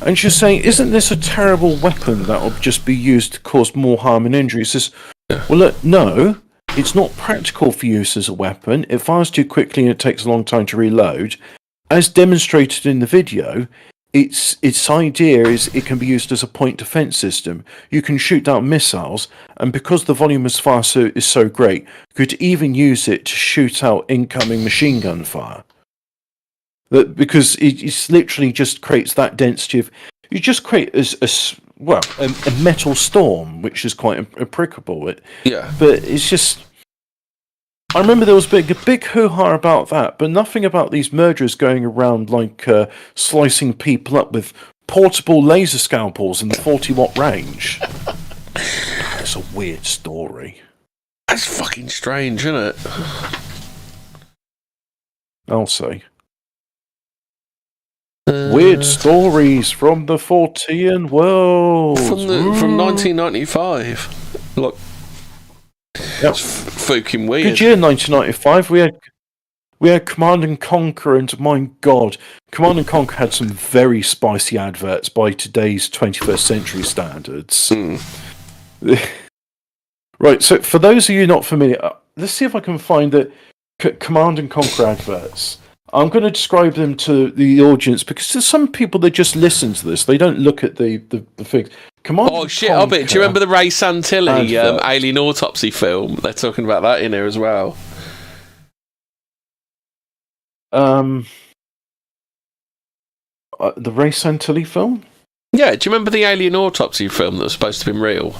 And she was saying, "Isn't this a terrible weapon that will just be used to cause more harm and injury?" He says, "Well, look, no, it's not practical for use as a weapon. It fires too quickly and it takes a long time to reload. As demonstrated in the video, its idea is it can be used as a point defense system. You can shoot down missiles, and because the volume of fire is so great, you could even use it to shoot out incoming machine gun fire. Because it literally just creates that density of... You just create a metal storm, which is quite applicable. Yeah. But it's just... I remember there was a big hoo-ha about that, but nothing about these murderers going around like slicing people up with portable laser scalpels in the 40-watt range. That's a weird story. That's fucking strange, isn't it? I'll say. Weird stories from the Fortean Words. From 1995. Look. That's fucking weird. Good year, 1995. We had Command and Conquer, and my God, Command and Conquer had some very spicy adverts by today's 21st century standards. Right, so for those of you not familiar, let's see if I can find the Command and Conquer adverts. I'm going to describe them to the audience, because there's some people that just listen to this. They don't look at the things. Hobbit. Do you remember the Ray Santilli Alien Autopsy film? They're talking about that in here as well. The Ray Santilli film? Yeah, do you remember the alien autopsy film that was supposed to have been real?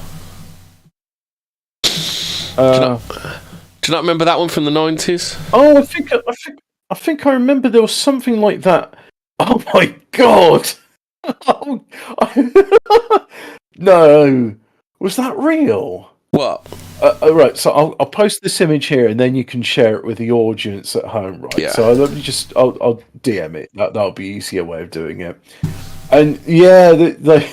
Do you not remember that one from the 90s? Oh, I think I remember there was something like that. Oh my god! Oh, no, was that real? What? Right, so I'll post this image here, and then you can share it with the audience at home, right? Yeah. So let me I'll DM it. That'll be easier way of doing it. And yeah, the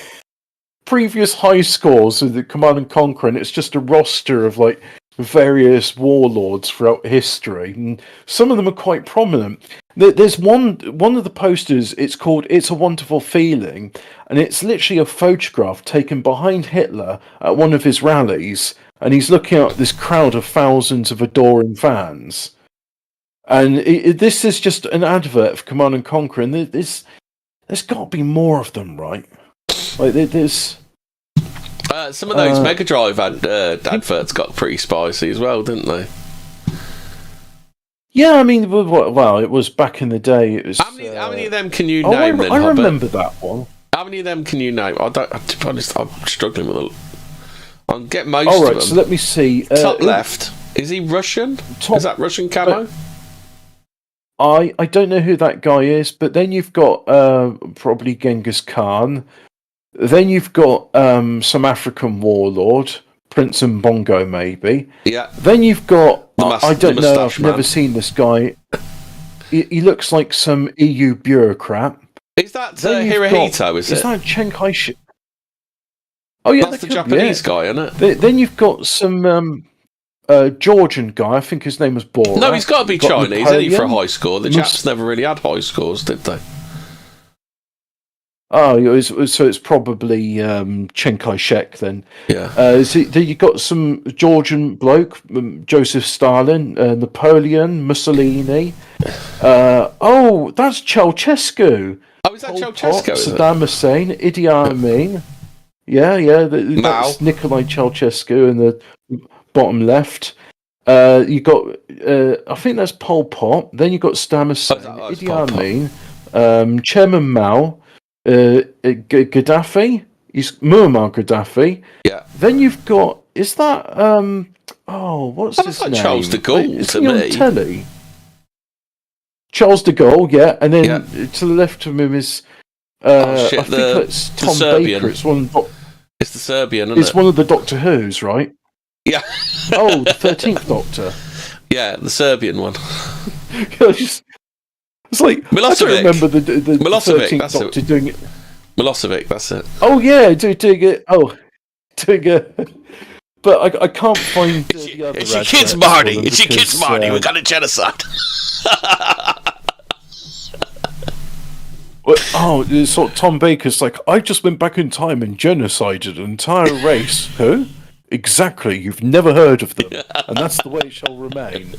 previous high scores of the Command and Conquer, and it's just a roster of like various warlords throughout history, and some of them are quite prominent. There's one of the posters. It's called "It's a Wonderful Feeling," and it's literally a photograph taken behind Hitler at one of his rallies, and he's looking at this crowd of thousands of adoring fans. And this is just an advert of Command and Conquer, and there's got to be more of them, right? Like there's. Some of those Mega Drive adverts got pretty spicy as well, didn't they? Yeah, I mean, well, it was back in the day. It was. How many of them can you name? I remember that one. How many of them can you name? To be honest, I'm struggling with it. I'll get most All of right, them. so let me see. Top left. Is he Russian? Is that Russian camo? I don't know who that guy is, but then you've got probably Genghis Khan. Then you've got some African warlord, Prince Mbongo, maybe. Yeah. Then you've got I don't know. I've man. never seen this guy. He looks like some EU bureaucrat. Is that Hirohito? Is that Chiang Kai-shek? Oh yeah, that's the Japanese guy, isn't it? Then you've got some Georgian guy. I think his name was Borat. No, he's got to be Chinese, isn't he, for a high score? The Japs never really had high scores, did they? Oh, so it's probably Chiang Kai-shek then. Yeah. Then you got some Georgian bloke, Joseph Stalin, Napoleon, Mussolini. That's Ceausescu. Oh, is that Ceausescu? Saddam Hussein, Idi Amin. Yeah. That's Nikolai Ceausescu in the bottom left. You got, I think that's Pol Pot. Then you got Saddam Hussein, Idi Amin, Chairman Mao. Gaddafi. He's Muammar Gaddafi. Yeah. Then you've got. Is that what's his name? Charles de Gaulle to me. Telly? Charles de Gaulle, yeah. And then to the left of him is. I think it's Tom Baker. It's the Serbian. Isn't it's one of the Doctor Who's, right? Yeah. The 13th Doctor. Yeah, the Serbian one. It's like Milosevic. I don't remember the Milosevic, 13th Doctor doing it. Milosevic, that's it. Oh yeah, doing it. Doing it. But I can't find the other. It's your kids, Marty. It's your kids, Marty. We got a genocide. It's sort of Tom Baker's like, I just went back in time and genocided an entire race. Who? Exactly. You've never heard of them, and that's the way it shall remain.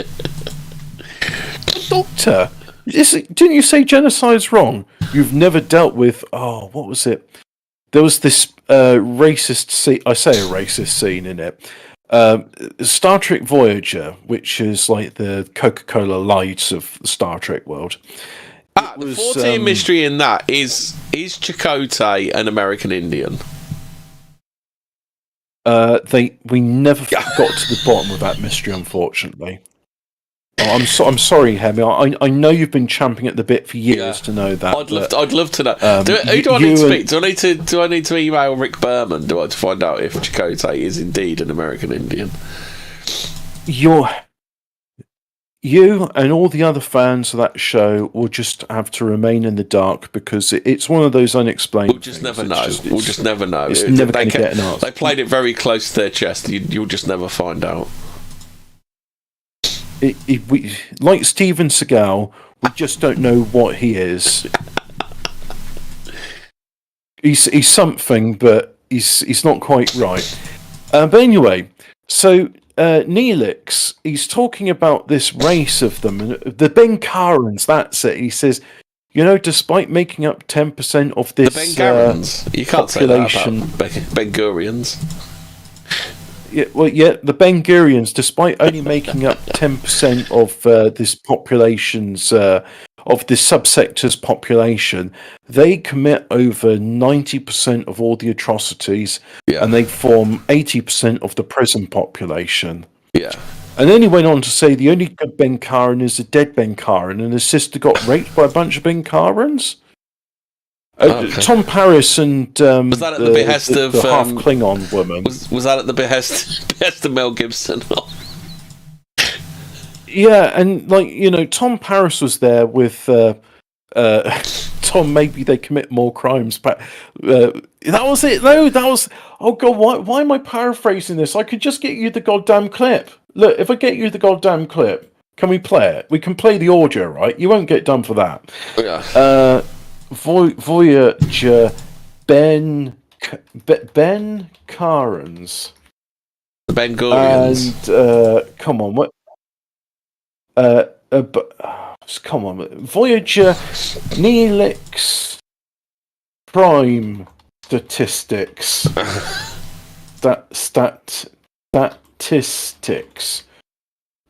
Doctor. Didn't you say genocide's wrong? You've never dealt with. What was it? There was this racist scene. I say a racist scene in it. Star Trek Voyager, which is like the Coca-Cola Light of the Star Trek world. The Fortean mystery in that is Chakotay an American Indian? We never got to the bottom of that mystery, unfortunately. I'm sorry, Hemi. I know you've been champing at the bit for years to know that. I'd love to know. Who do I need to speak? Do I need to email Rick Berman? Do I to find out if Chakotay is indeed an American Indian? You and all the other fans of that show will just have to remain in the dark because it's one of those unexplained. We'll just never know. We'll just never know. It's never going to get an answer. They played it very close to their chest. You'll just never find out. Like Steven Seagal, we just don't know what he is. He's something, but he's not quite right. But anyway, so Neelix, he's talking about this race of them, the Benkarans. That's it. He says, despite making up 10% of this the Bengarans. You can't population, say that about Ben-Gurions. The Ben-Gurions, despite only making up 10% of this population's of the subsector's population, they commit over 90% of all the atrocities, and they form 80% of the prison population. Yeah. And then he went on to say the only good Benkaran is a dead Benkaran, and his sister got raped by a bunch of Benkarans. Tom Paris and was that at the behest of the half Klingon woman? Was that at the behest of Mel Gibson? Yeah, and Tom Paris was there with Tom. Maybe they commit more crimes, but that was it. No, that was. Oh God, why am I paraphrasing this? I could just get you the goddamn clip. Look, if I get you the goddamn clip, can we play it? We can play the audio, right? You won't get done for that. Yeah. Voyager Ben Karens. The Bengalians. And come on, what? Come on, Voyager Neelix Prime Statistics. Statistics.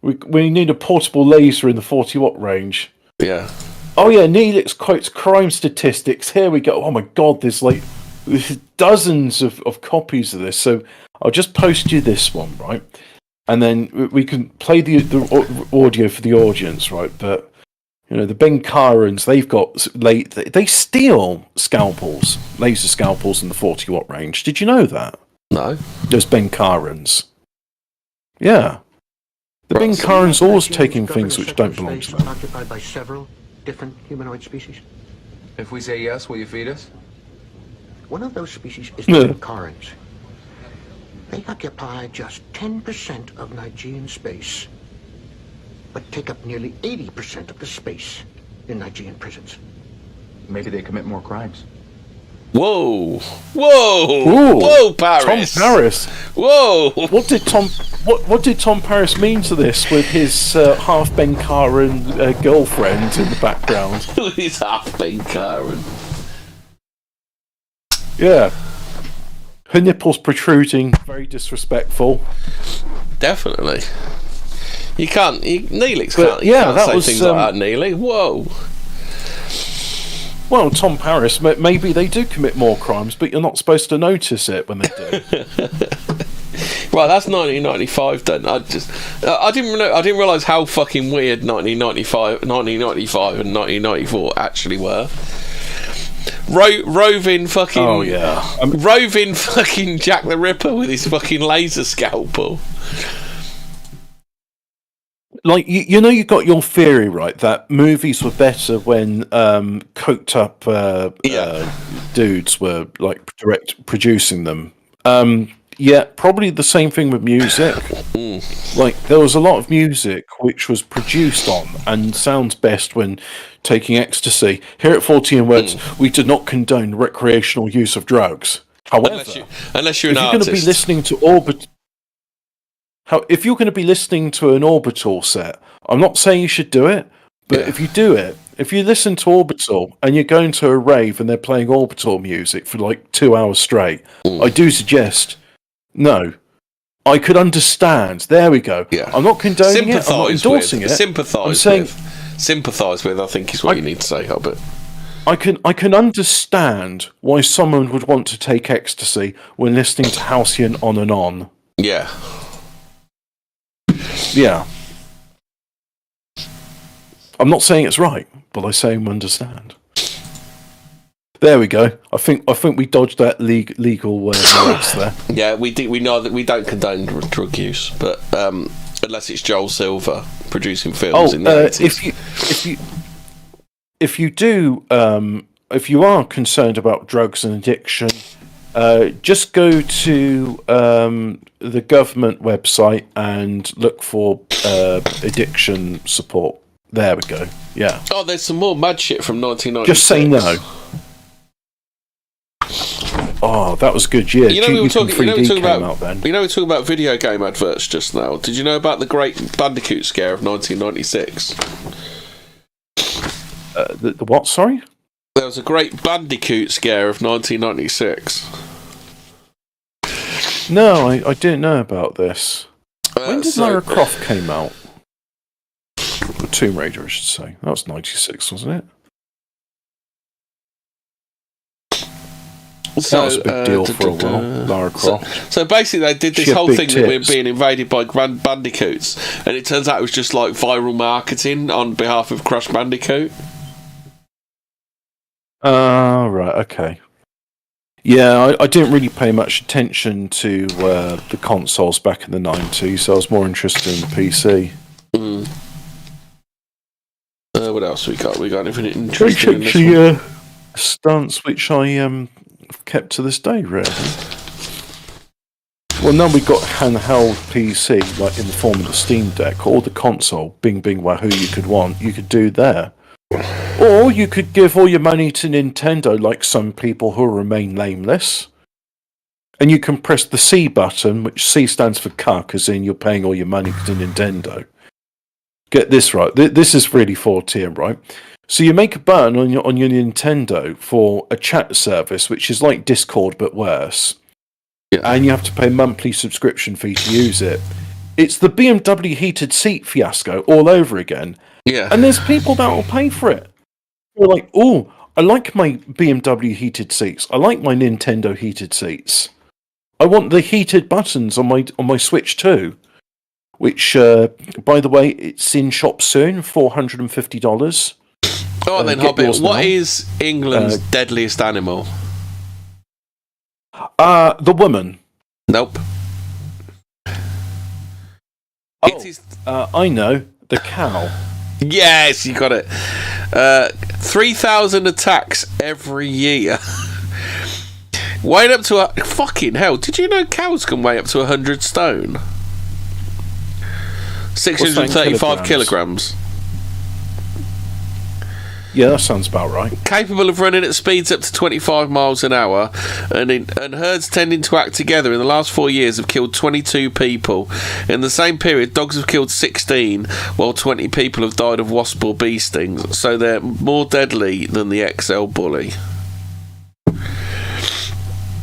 We need a portable laser in the 40-watt range. Yeah. Oh yeah, Neelix quotes crime statistics. Here we go. Oh my God, there's dozens of copies of this. So I'll just post you this one, right? And then we can play the audio for the audience, right? But the Benkarans, they steal scalpels, laser scalpels in the 40-watt range. Did you know that? No. Those Benkarans. Yeah. The Benkarans always taking things which don't belong to them. Occupied by several different humanoid species. If we say yes, will you feed us? One of those species is the Benkarans. They occupy just 10% of Nigean space, but take up nearly 80% of the space in Nigean prisons. Maybe they commit more crimes. Whoa, Paris! Tom Paris. Whoa! What did Tom Paris mean to this with his half Benkaran girlfriend in the background? His half Benkaran. Yeah. Her nipples protruding, very disrespectful. Definitely. You can't. Neelix can't. Can't say things like that, Neelix. Whoa. Well, Tom Paris, maybe they do commit more crimes, but you're not supposed to notice it when they do. Right, that's 1995. Then I didn't realise how fucking weird 1995, and 1994 actually were. Roving fucking. Oh yeah. Roving fucking Jack the Ripper with his fucking laser scalpel. Like you got your theory right that movies were better when coked up dudes were producing them. Yeah, probably the same thing with music. Like there was a lot of music which was produced on and sounds best when taking ecstasy. Here at Fortean Words, we do not condone recreational use of drugs. However, unless you're if you're going to be listening to if you're going to be listening to an Orbital set, I'm not saying you should do it, but if you do it, if you listen to Orbital and you're going to a rave and they're playing Orbital music for 2 hours straight, I do suggest, no. I could understand. There we go. Yeah. I'm not condoning it. I'm not endorsing it. Sympathise with, I think is what you need to say, Hobbit. I can understand why someone would want to take ecstasy when listening to Halcyon on and on. Yeah. Yeah. I'm not saying it's right, but I say I understand. There we go. I think we dodged that legal rights there. Yeah, we know that we don't condone drug use, but unless it's Joel Silver producing films in the 80s. If you are concerned about drugs and addiction, just go to the government website and look for addiction support. There we go. Yeah. Oh, there's some more mad shit from 1996. Just say no. Oh, that was good. Yeah, we were talking about video game adverts just now. Did you know about the Great Bandicoot scare of 1996? The what? Sorry. There was a Great Bandicoot scare of 1996. No, I didn't know about this. When did Lara Croft came out? Tomb Raider, I should say. That was 96, wasn't it? So, that was a big deal for a while, Lara Croft. So basically they did this She had whole big thing that we're tits. being invaded by Grand Bandicoots, and it turns out it was just like viral marketing on behalf of Crash Bandicoot. Right, okay. Yeah, I didn't really pay much attention to the consoles back in the 90s, so I was more interested in the PC. What else we got? We got anything It's interesting in this actually one? a stance which I kept to this day, really. Well, now we've got handheld PC, like in the form of the Steam Deck, or the console, bing bing wahoo you could do there. Or you could give all your money to Nintendo, like some people who remain nameless. And you can press the C button, which C stands for cuck, as in you're paying all your money to Nintendo. Get this right. This is really Fortean, right? So you make a button on your Nintendo for a chat service, which is like Discord but worse. Yeah. And you have to pay a monthly subscription fee to use it. It's the BMW heated seat fiasco all over again. Yeah. And there's people that will pay for it. They're like, oh, I like my BMW heated seats. I like my Nintendo heated seats. I want the heated buttons on my Switch too. Which, by the way, it's in shop soon, $450. Oh, then Hobbit, what is England's deadliest animal? The woman. Nope. It is... I know, the cow. Yes, you got it. 3,000 attacks every year. Weighing up to fucking hell. Did you know cows can weigh up to 100 stone? 635 kilograms. Yeah, that sounds about right. Capable of running at speeds up to 25 miles an hour, and herds tending to act together in the last 4 years have killed 22 people. In the same period, dogs have killed 16, while 20 people have died of wasp or bee stings, so they're more deadly than the XL bully.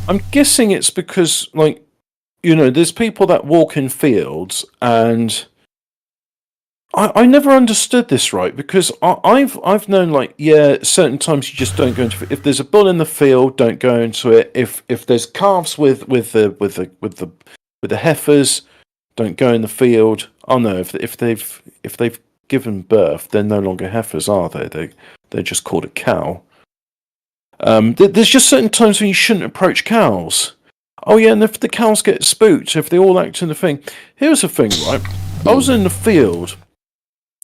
I'm guessing it's because, like, you know, there's people that walk in fields, and I never understood this, right? Because I've known, like, yeah, certain times you just don't go into. If there's a bull in the field, don't go into it. If there's calves with the heifers, don't go in the field. Oh no, if they've given birth, they're no longer heifers, are they? They're just called a cow. There's just certain times when you shouldn't approach cows. Oh yeah, and if the cows get spooked, if they all act in the thing. Here's the thing, right? I was in the field,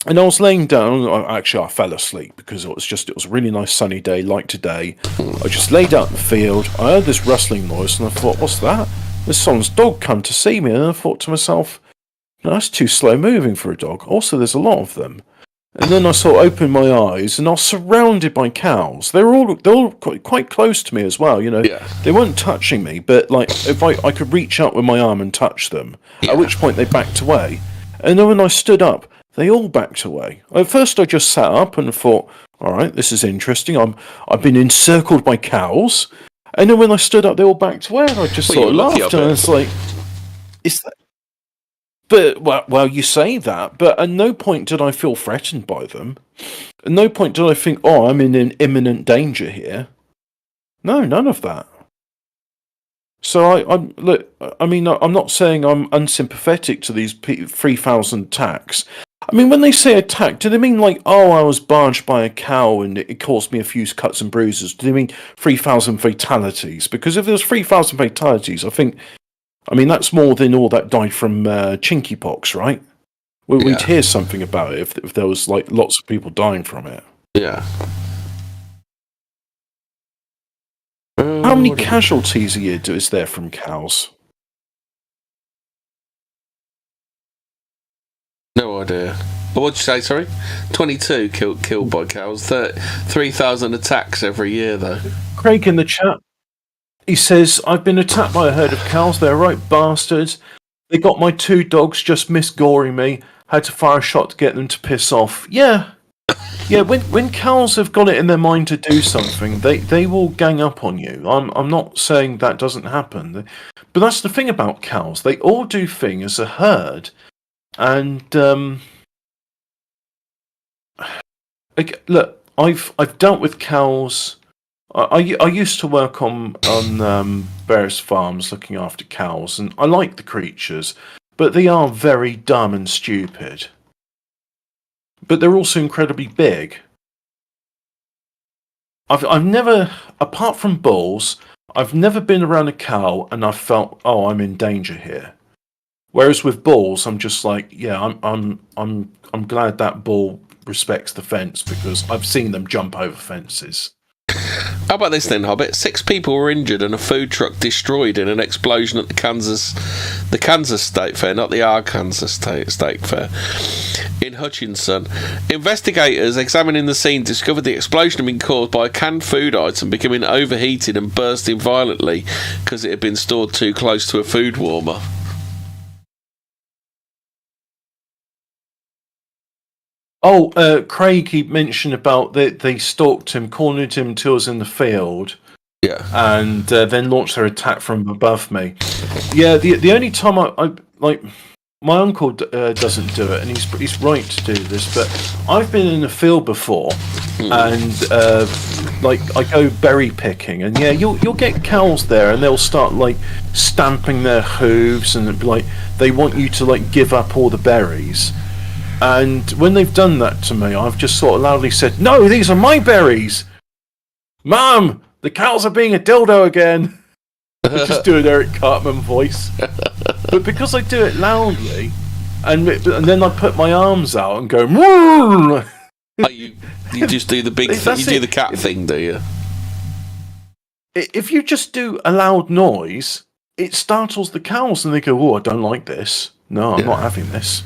and I was laying down. Actually, I fell asleep because it was a really nice sunny day, like today. I just laid out in the field. I heard this rustling noise, and I thought, what's that? There's someone's dog come to see me, and I thought to myself, no, that's too slow moving for a dog. Also, there's a lot of them. And then I sort of opened my eyes, and I was surrounded by cows. They're all quite close to me as well. You know, Yeah. They weren't touching me, but like if I could reach out with my arm and touch them, Yeah. at which point they backed away. And then when I stood up, they all backed away. At first, I just sat up and thought, "All right, this is interesting. I've been encircled by cows." And then when I stood up, they all backed away, and I just Well, sort of you're lucky, laughed, I and I bet. was like, "Is that?" But, well, you say that, but at no point did I feel threatened by them. At no point did I think, oh, I'm in an imminent danger here. No, none of that. So I'm not saying I'm unsympathetic to these 3,000 attacks. I mean, when they say attack, do they mean like, oh, I was barged by a cow and it caused me a few cuts and bruises? Do they mean 3,000 fatalities? Because if there's 3,000 fatalities, I mean, that's more than all that died from chinky pox, right? We'd hear something about it if there was like lots of people dying from it. Yeah. How many casualties a year is there from cows? No idea. But what'd you say, sorry? 22 killed by cows. 3,000 attacks every year, though. Craig in the chat, he says, I've been attacked by a herd of cows. They're right bastards. They got my 2 dogs, just missed goring me. Had to fire a shot to get them to piss off. Yeah. Yeah, when cows have got it in their mind to do something, they will gang up on you. I'm not saying that doesn't happen. But that's the thing about cows. They all do things as a herd. And Look, I've dealt with cows. I used to work on various farms looking after cows, and I like the creatures, but they are very dumb and stupid. But they're also incredibly big. I've never, apart from bulls, I've never been around a cow and I've felt, oh, I'm in danger here. Whereas with bulls, I'm just like, yeah, I'm glad that bull respects the fence because I've seen them jump over fences. How about this then, Hobbit? 6 people were injured and a food truck destroyed in an explosion at the Kansas State Fair, not the Arkansas State Fair, in Hutchinson. Investigators examining the scene discovered the explosion had been caused by a canned food item becoming overheated and bursting violently because it had been stored too close to a food warmer. Oh, Craig, he mentioned about they stalked him, cornered him until he was in the field. Yeah. And then launched their attack from above me. Yeah, the only time I like, my uncle doesn't do it, and he's right to do this, but I've been in the field before, and like I go berry picking, and yeah, you'll get cows there, and they'll start like stamping their hooves, and like they want you to like give up all the berries. And when they've done that to me, I've just sort of loudly said, "No, these are my berries, Mum. The cows are being a dildo again." Just do an Eric Cartman voice, but because I do it loudly, and then I put my arms out and go, "Moo!" Oh, you just do the big, you do the cat thing, do you? If you just do a loud noise, it startles the cows, and they go, "Oh, I don't like this. No, I'm not having this."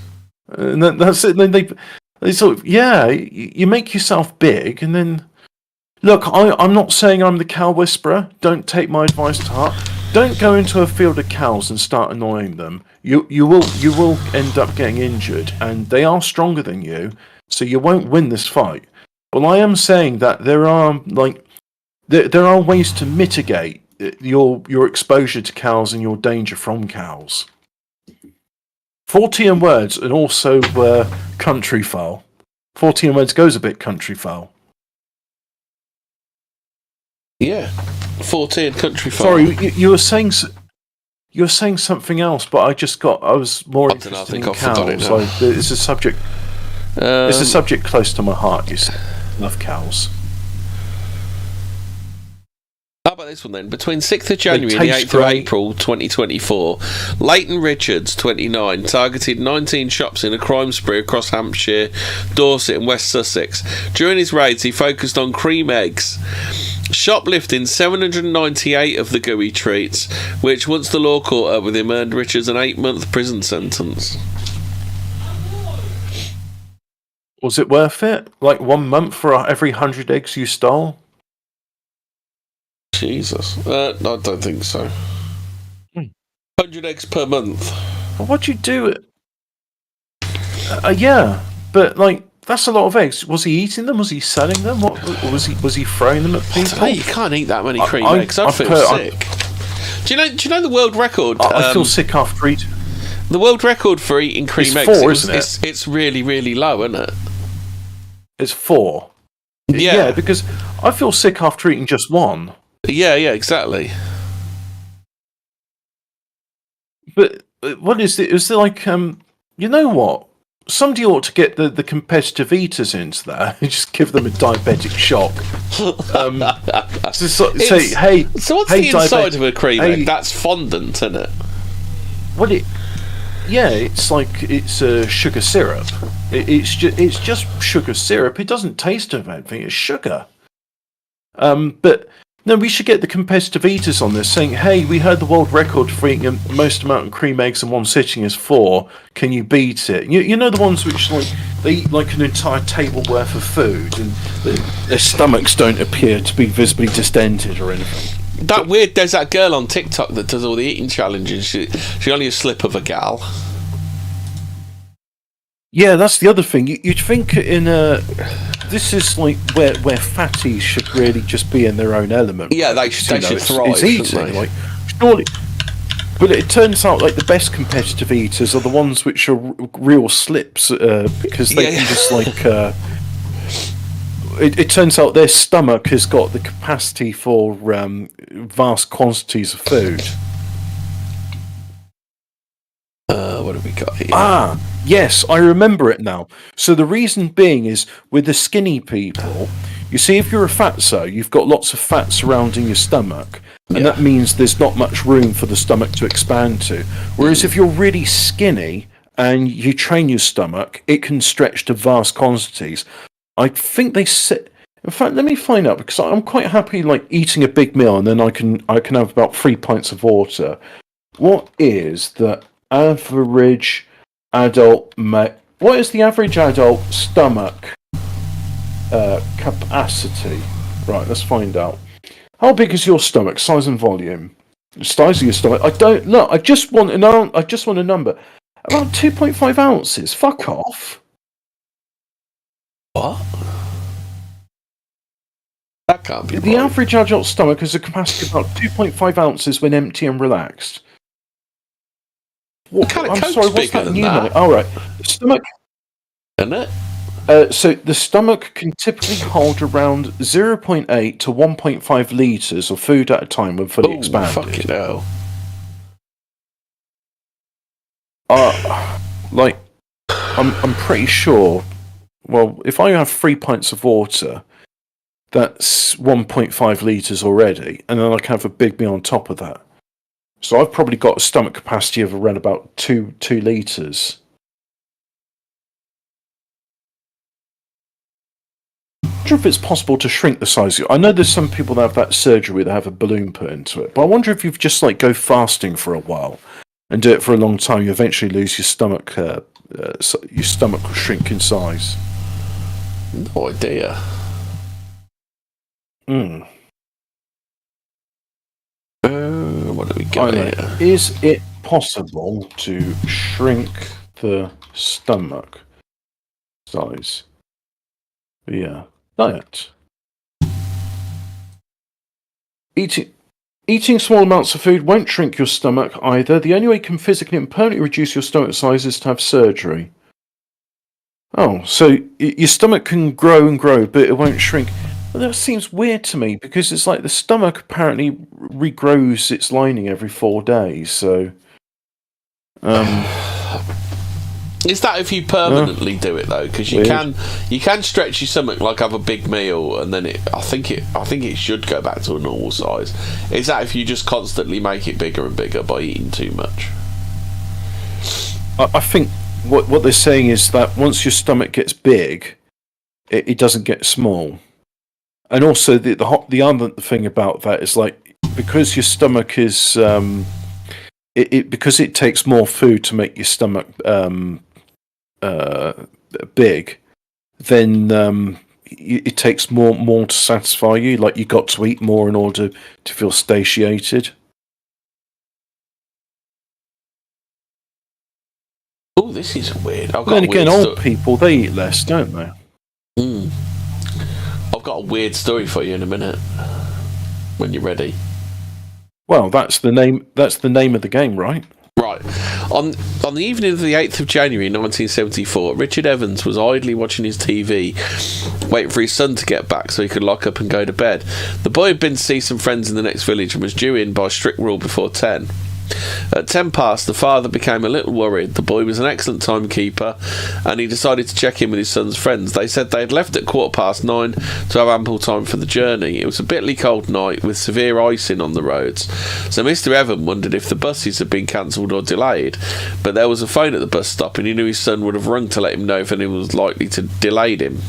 And then that's it. And then they sort of, yeah, you make yourself big, and then look. I'm not saying I'm the cow whisperer. Don't take my advice to heart. Don't go into a field of cows and start annoying them. You will end up getting injured, and they are stronger than you, so you won't win this fight. Well, I am saying that there are there are ways to mitigate your exposure to cows and your danger from cows. Fortean Words and also country fowl. Fortean Words goes a bit country fowl. Yeah, 14 country fowl. Sorry, you were saying something else, but I was more interested in cows. It's a subject. It's a subject close to my heart. You see, I love cows. How about this one then? Between 6th of January and the 8th of April 2024, Leighton Richards, 29, targeted 19 shops in a crime spree across Hampshire, Dorset and West Sussex. During his raids, he focused on cream eggs, shoplifting 798 of the gooey treats, which, once the law caught up with him, earned Richards an 8-month prison sentence. Was it worth it? Like 1 month for every 100 eggs you stole? Jesus. I don't think so. 100 eggs per month. Well, what'd you do? Yeah, but like that's a lot of eggs. Was he eating them? Was he selling them? What was he throwing them at people? You can't eat that many cream eggs. I feel sick. Do you know the world record? I feel sick after eating. The world record for eating cream eggs. 4, isn't it? It's really, really low, isn't it? It's 4. Yeah, because I feel sick after eating just one. Yeah, exactly. But what is it? Is it like you know what? Somebody ought to get the competitive eaters into there and just give them a diabetic shock. Say, hey. So what's the inside of a cream egg? That's fondant, isn't it? Well, it's like it's sugar syrup. It's just sugar syrup. It doesn't taste of anything. It's sugar. But no, we should get the competitive eaters on this, saying, "Hey, we heard the world record for eating the most amount of cream eggs in one sitting is 4. Can you beat it?" You know the ones which they eat like an entire table worth of food, and their stomachs don't appear to be visibly distended or anything. There's that girl on TikTok that does all the eating challenges. She's only a slip of a gal. Yeah, that's the other thing. You'd think this is like where fatties should really just be in their own element. Yeah, they should thrive. It's eating, like, surely. But it turns out like the best competitive eaters are the ones which are real slips because they can just like it turns out their stomach has got the capacity for vast quantities of food. What have we got here? Yes, I remember it now. So the reason being is with the skinny people, you see, if you're a fatso, you've got lots of fat surrounding your stomach, and that means there's not much room for the stomach to expand to. Whereas if you're really skinny and you train your stomach, it can stretch to vast quantities. I think they sit. In fact, let me find out, because I'm quite happy like eating a big meal and then I can have about 3 pints of water. What is the average adult? What is the average adult stomach capacity? Right, let's find out. How big is your stomach? Size and volume. The size of your stomach. I don't know. I just want a number. About 2.5 ounces. Fuck off. What? That can't be The right. average adult stomach has a capacity of about 2.5 ounces when empty and relaxed. What kind of Coke's sorry, what's bigger that than new that? one? All right. Stomach. Isn't it? So the stomach can typically hold around 0.8 to 1.5 litres of food at a time when fully expanded. Fucking hell. I'm pretty sure. Well, if I have 3 pints of water, that's 1.5 litres already, and then I can have a big meal on top of that. So I've probably got a stomach capacity of around about 2 litres. I wonder if it's possible to shrink the size. I know there's some people that have that surgery where they have a balloon put into it, but I wonder if you've just like go fasting for a while and do it for a long time, you eventually lose your stomach. Your stomach will shrink in size. No idea. What do we got here? Is it possible to shrink the stomach size via diet? Eating small amounts of food won't shrink your stomach either. The only way you can physically and permanently reduce your stomach size is to have surgery. Oh, so your stomach can grow and grow, but it won't shrink. Well, that seems weird to me, because it's like the stomach apparently regrows its lining every 4 days, so... Is that if you permanently do it though? Because you can stretch your stomach like have a big meal, and then I think it should go back to a normal size. Is that if you just constantly make it bigger and bigger by eating too much? I think what they're saying is that once your stomach gets big, it doesn't get small. And also the other thing about that is like, because your stomach is because it takes more food to make your stomach big, then it takes more to satisfy you. Like, you got to eat more in order to feel satiated. Oh, this is weird. Then again, old people, they eat less, don't they? I've got a weird story for you in a minute, when you're ready. Well, that's the name of the game, right? Right. On the evening of the 8th of January 1974, Richard Evans was idly watching his TV, waiting for his son to get back so he could lock up and go to bed. The boy had been to see some friends in the next village and was due in by strict rule before 10. At 10 past, the father became a little worried. The boy was an excellent timekeeper, and he decided to check in with his son's friends. They said they had left at 9:15 to have ample time for the journey. It was a bitterly cold night with severe icing on the roads, so Mr. Evan wondered if the buses had been cancelled or delayed. But there was a phone at the bus stop, and he knew his son would have rung to let him know if anyone was likely to have delayed him.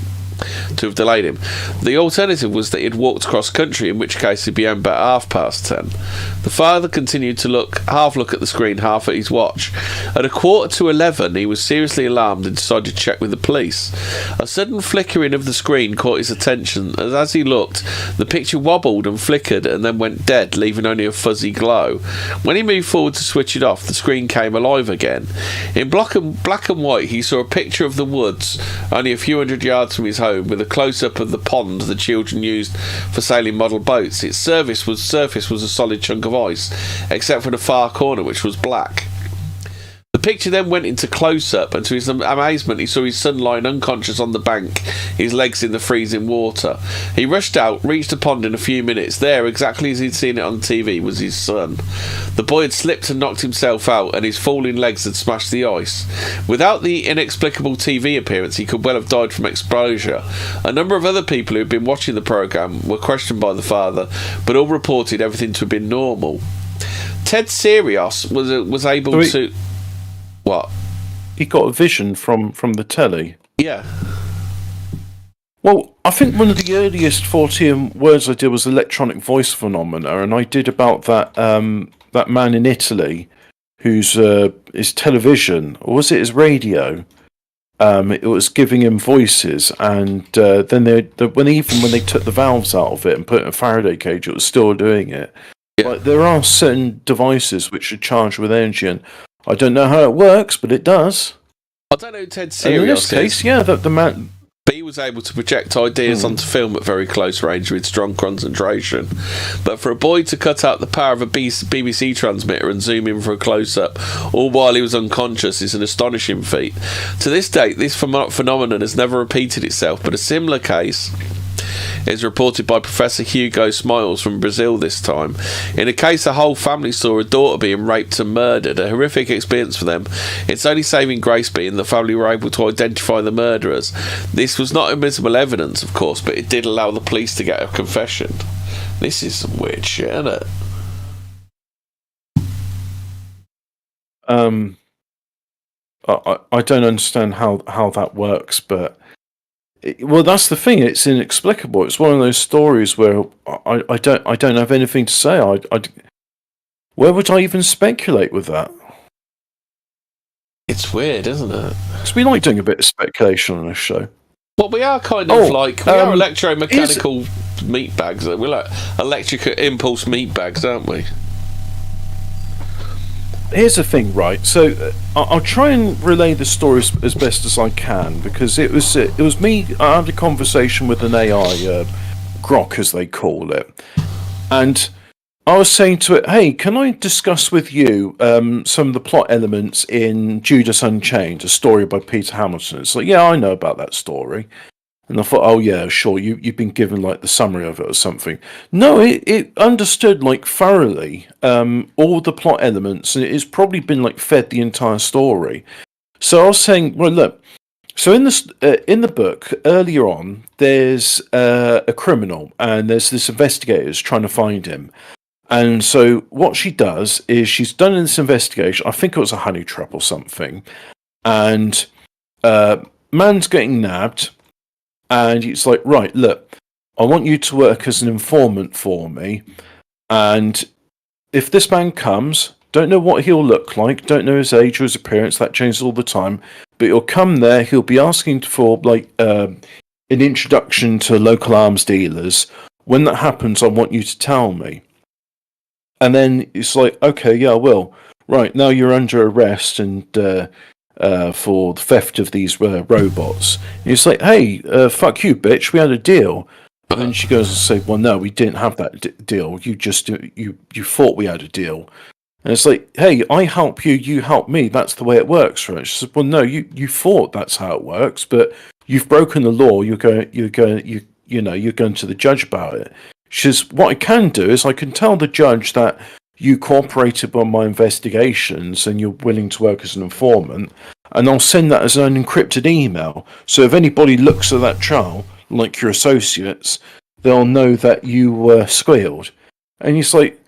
The alternative was that he'd walked cross country, in which case he'd be home about 10:30. The father continued to half look at the screen, half at his watch. At 11:15, he was seriously alarmed and decided to check with the police. A sudden flickering of the screen caught his attention, as he looked, the picture wobbled and flickered and then went dead, leaving only a fuzzy glow. When he moved forward to switch it off, the screen came alive again. In black and white, he saw a picture of the woods, only a few hundred yards from his home, with a close-up of the pond the children used for sailing model boats. Its surface was a solid chunk of ice, except for the far corner, which was black. The picture then went into close-up, and to his amazement, he saw his son lying unconscious on the bank, his legs in the freezing water. He rushed out, reached the pond in a few minutes. There, exactly as he'd seen it on TV, was his son. The boy had slipped and knocked himself out, and his falling legs had smashed the ice. Without the inexplicable TV appearance, he could well have died from exposure. A number of other people who had been watching the programme were questioned by the father, but all reported everything to have been normal. Ted Sirius was able to... What? He got a vision from the telly. Yeah. Well, I think one of the earliest Fortean Words I did was electronic voice phenomena, and I did about that man in Italy whose his television, or was it his radio? It was giving him voices, and then when they took the valves out of it and put it in a Faraday cage, it was still doing it. Yeah. Like, there are certain devices which are charged with energy, and I don't know how it works, but it does. I don't know who Ted And Sirius in this case, yeah, the man. But he was able to project ideas onto film at very close range with strong concentration. But for a boy to cut out the power of a BBC transmitter and zoom in for a close-up, all while he was unconscious, is an astonishing feat. To this date, this phenomenon has never repeated itself, but a similar case is reported by Professor Hugo Smiles from Brazil this time. In a case, a whole family saw a daughter being raped and murdered, a horrific experience for them. Its only saving grace being the family were able to identify the murderers. This was not admissible evidence, of course, but it did allow the police to get a confession. This is some weird shit, isn't it? I don't understand how that works, but well, that's the thing. It's inexplicable. It's one of those stories where I don't have anything to say. Where would I even speculate with that? It's weird, isn't it? Because we like doing a bit of speculation on this show. Well, we are kind of we are electromechanical meat bags. We're like electric impulse meat bags, aren't we? Here's the thing, right? So I'll try and relay the story as best as I can, because it was me. I had a conversation with an AI, Grok as they call it, and I was saying to it, "Hey, can I discuss with you some of the plot elements in Judas Unchained, a story by Peter Hamilton?" It's like, "Yeah, I know about that story." And I thought, oh yeah, sure, you've been given like the summary of it or something. No, it understood like thoroughly all the plot elements, and it's probably been like fed the entire story. So I was saying, well, look, so in the book earlier on, there's a criminal, and there's this investigator who's trying to find him. And so what she does is she's done this investigation. I think it was a honey trap or something, and man's getting nabbed. And it's like, right, look, I want you to work as an informant for me. And if this man comes, don't know what he'll look like, don't know his age or his appearance, that changes all the time. But he'll come there, he'll be asking for like an introduction to local arms dealers. When that happens, I want you to tell me. And then it's like, okay, yeah, I will. Right, now you're under arrest and for the theft of these robots. And it's like, hey, fuck you, bitch, we had a deal. And then she goes and says, well, no, we didn't have that deal. You just, you thought we had a deal. And it's like, hey, I help you, you help me. That's the way it works, right? She said, well, no, you thought that's how it works, but you've broken the law. You're going to the judge about it. She says, what I can do is I can tell the judge that you cooperated on my investigations and you're willing to work as an informant, and I'll send that as an unencrypted email. So if anybody looks at that trial, like your associates, they'll know that you were squealed. And it's like,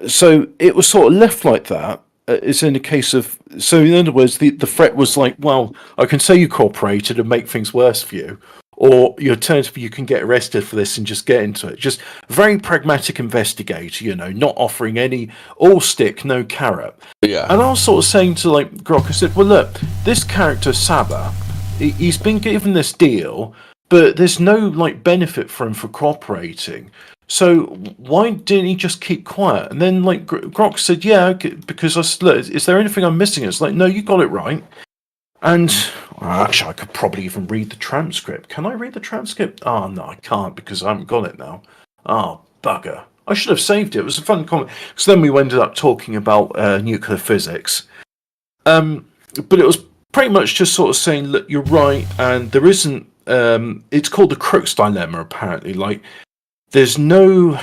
so it was sort of left like that. It's in a case of, so in other words, the threat was like, well, I can say you cooperated and make things worse for you, or your alternative, you can get arrested for this and just get into it. Just very pragmatic investigator, not offering any, all stick, no carrot. Yeah. And I was sort of saying to like Grok, I said, well, look, this character Saba, he's been given this deal, but there's no like benefit for him for cooperating. So why didn't he just keep quiet? And then like Grok said, yeah, because I said, look, is there anything I'm missing? It's like, no, you got it right. And actually, I could probably even read the transcript. Can I read the transcript? Oh, no, I can't because I haven't got it now. Oh, bugger. I should have saved it. It was a fun comment. Because then we ended up talking about nuclear physics. But it was pretty much just sort of saying, look, you're right, and there isn't. It's called the Crook's dilemma. Apparently, like there's no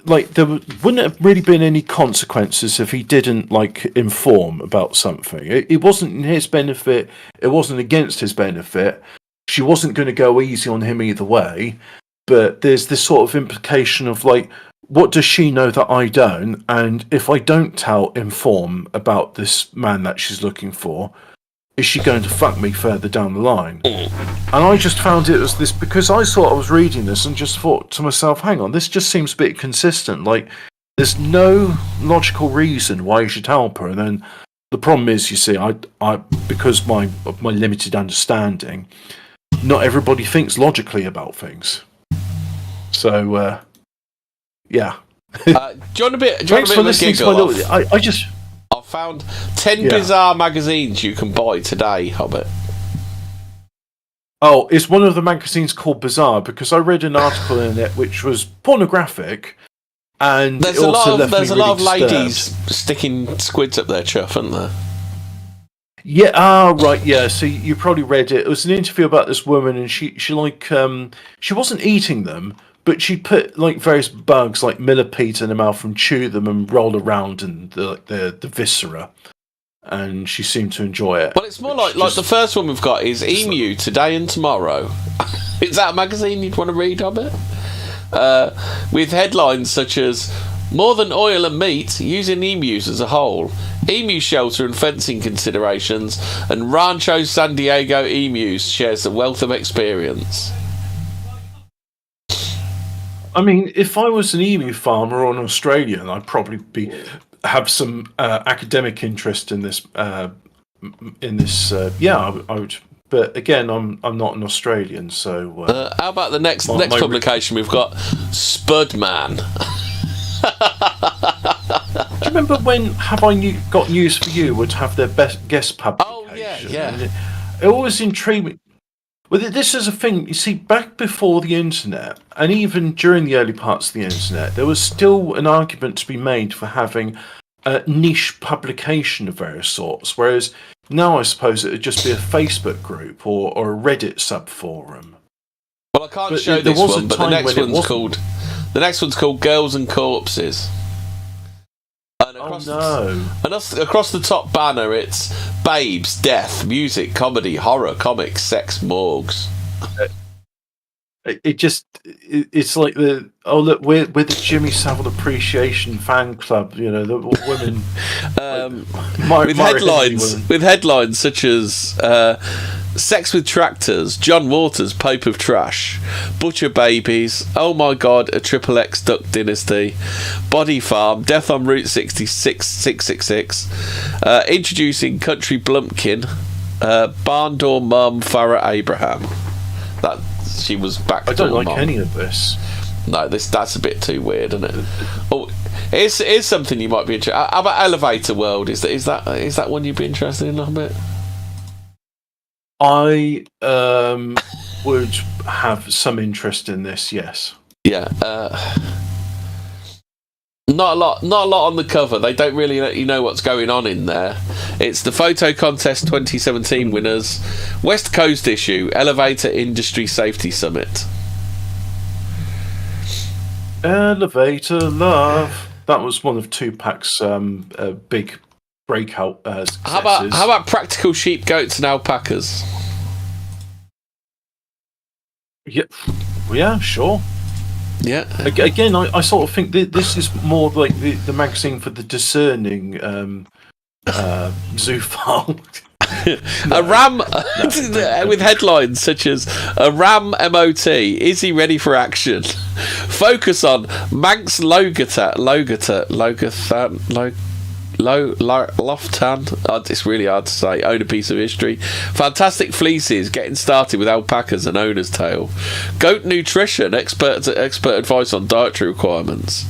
like there wouldn't have really been any consequences if he didn't like inform about something. It wasn't in his benefit. It wasn't against his benefit. She wasn't going to go easy on him either way. But there's this sort of implication of like, what does she know that I don't? And if I don't inform about this man that she's looking for, is she going to fuck me further down the line? And I just found it as this, because I was reading this and just thought to myself, hang on, this just seems a bit consistent. Like, there's no logical reason why you should help her. And then the problem is, you see, I because of my limited understanding, not everybody thinks logically about things. So, yeah. Do you want a bit? Do you want a bit of a giggle? I just. I found 10 bizarre magazines you can buy today, Hobbit. Oh, it's one of the magazines called Bizarre, because I read an article in it which was pornographic, and there's it also there's a lot of ladies disturbed. Sticking squids up their chuff, aren't there? Yeah, right, yeah. So you probably read it. It was an interview about this woman, and she she wasn't eating them, but she put like various bugs like millipede in her mouth and chew them and roll around in the viscera, and she seemed to enjoy it. Well, it's more like the first one we've got is Emu Today and Tomorrow. Is that a magazine you'd want to read, Hobbit? With headlines such as "More than oil and meat, using emus as a whole, emu shelter and fencing considerations, and Rancho San Diego Emus shares a wealth of experience." I mean, if I was an emu farmer or an Australian, I'd probably have some academic interest in this. Yeah, I would. But again, I'm not an Australian, so. How about the next publication we've got? Spudman. Do you remember when Have I Got News for You would have their best guest publication? Oh yeah. It always intrigued me. Well, this is a thing, you see, back before the internet, and even during the early parts of the internet, there was still an argument to be made for having a niche publication of various sorts, whereas now I suppose it would just be a Facebook group or a Reddit subforum. Well, I can't show this one, but the next one's called Girls and Corpses. And across the top banner, it's babes, death, music, comedy, horror, comics, sex, morgues. It's like look, we're the Jimmy Savile Appreciation Fan Club, you know, the women with headlines such as Sex with Tractors, John Waters, Pope of Trash, Butcher Babies, Oh My God, a Triple X Duck Dynasty, Body Farm, Death on Route 666, introducing Country Blumpkin, Barn Door Mum, Farrah Abraham. That she was back. I don't like any of this. No, that's a bit too weird, isn't it? Oh, here's something you might be interested. How about Elevator World? Is that one you'd be interested in a bit? I would have some interest in this. Yes. Yeah. Not a lot on the cover. They don't really let you know what's going on in there. It's the Photo Contest 2017 winners, West Coast issue, Elevator Industry Safety Summit. Elevator Love. That was one of Tupac's big breakout successes. How about Practical Sheep, Goats and Alpacas? Yeah, sure. Yeah. Again, I sort of think this is more like the magazine for the discerning zoophile. A Ram with headlines such as a Ram MOT, is he ready for action? Focus on Manx Logatan. Loftan, it's really hard to say. Own a piece of history. Fantastic fleeces, getting started with alpacas and owner's tale. Goat nutrition, expert advice on dietary requirements.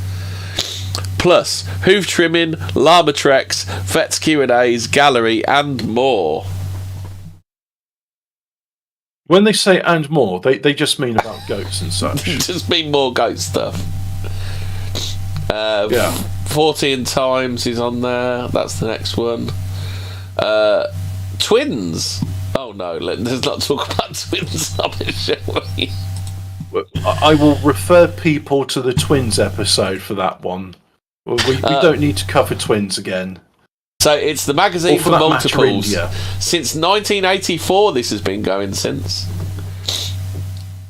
Plus hoof trimming, llama treks, vets Q&As, gallery, and more. When they say "and more," they just mean about goats and such. Just mean more goat stuff. Yeah. Fortean Times is on there. That's the next one. Twins. Oh no, let's not talk about twins on this, shall we? I will refer people to the Twins episode for that one. We don't need to cover Twins again. So it's the magazine for that multiples. matter, Since 1984, this has been going since.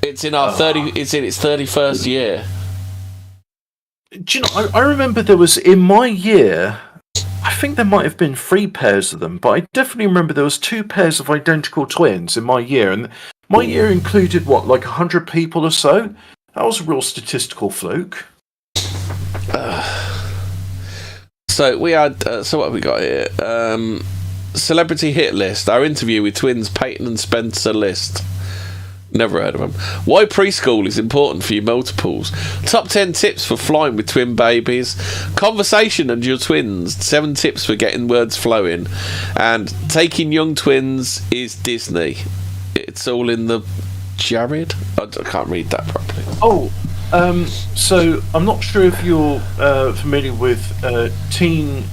It's in It's in its 31st year. Do you know? I remember there was in my year. I think there might have been 3 pairs of them, but I definitely remember there was 2 pairs of identical twins in my year, and my year included what, like 100 people or so. That was a real statistical fluke. So we had. So what have we got here? Celebrity hit list. Our interview with twins Peyton and Spencer List. Never heard of them. Why preschool is important for your multiples. Top 10 tips for flying with twin babies. Conversation and your twins. 7 tips for getting words flowing. And taking young twins is Disney. It's all in the Jared. I can't read that properly. So I'm not sure if you're familiar with teen.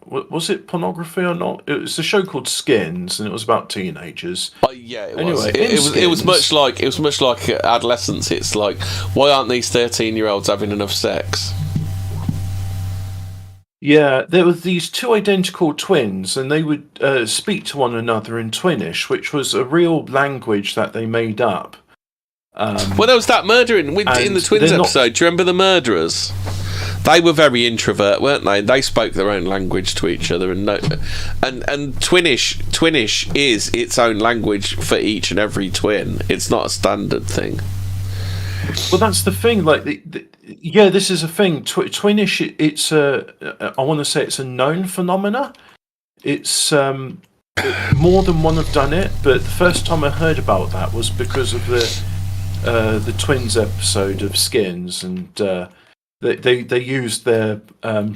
Was it pornography or not? It was a show called Skins, and it was about teenagers. Yeah, it anyway, was. It was much like adolescence. It's like, why aren't these 13-year-olds having enough sex? Yeah, there were these 2 identical twins, and they would speak to one another in Twinish, which was a real language that they made up. Well, there was that murder in the twins episode. Do you remember the murderers? They were very introvert, weren't they? They spoke their own language to each other, and Twinish is its own language for each and every twin. It's not a standard thing. Well, that's the thing. Like, this is a thing. Twinish, it's I want to say it's a known phenomena. It's more than one have done it, but the first time I heard about that was because of the twins episode of Skins, and they used their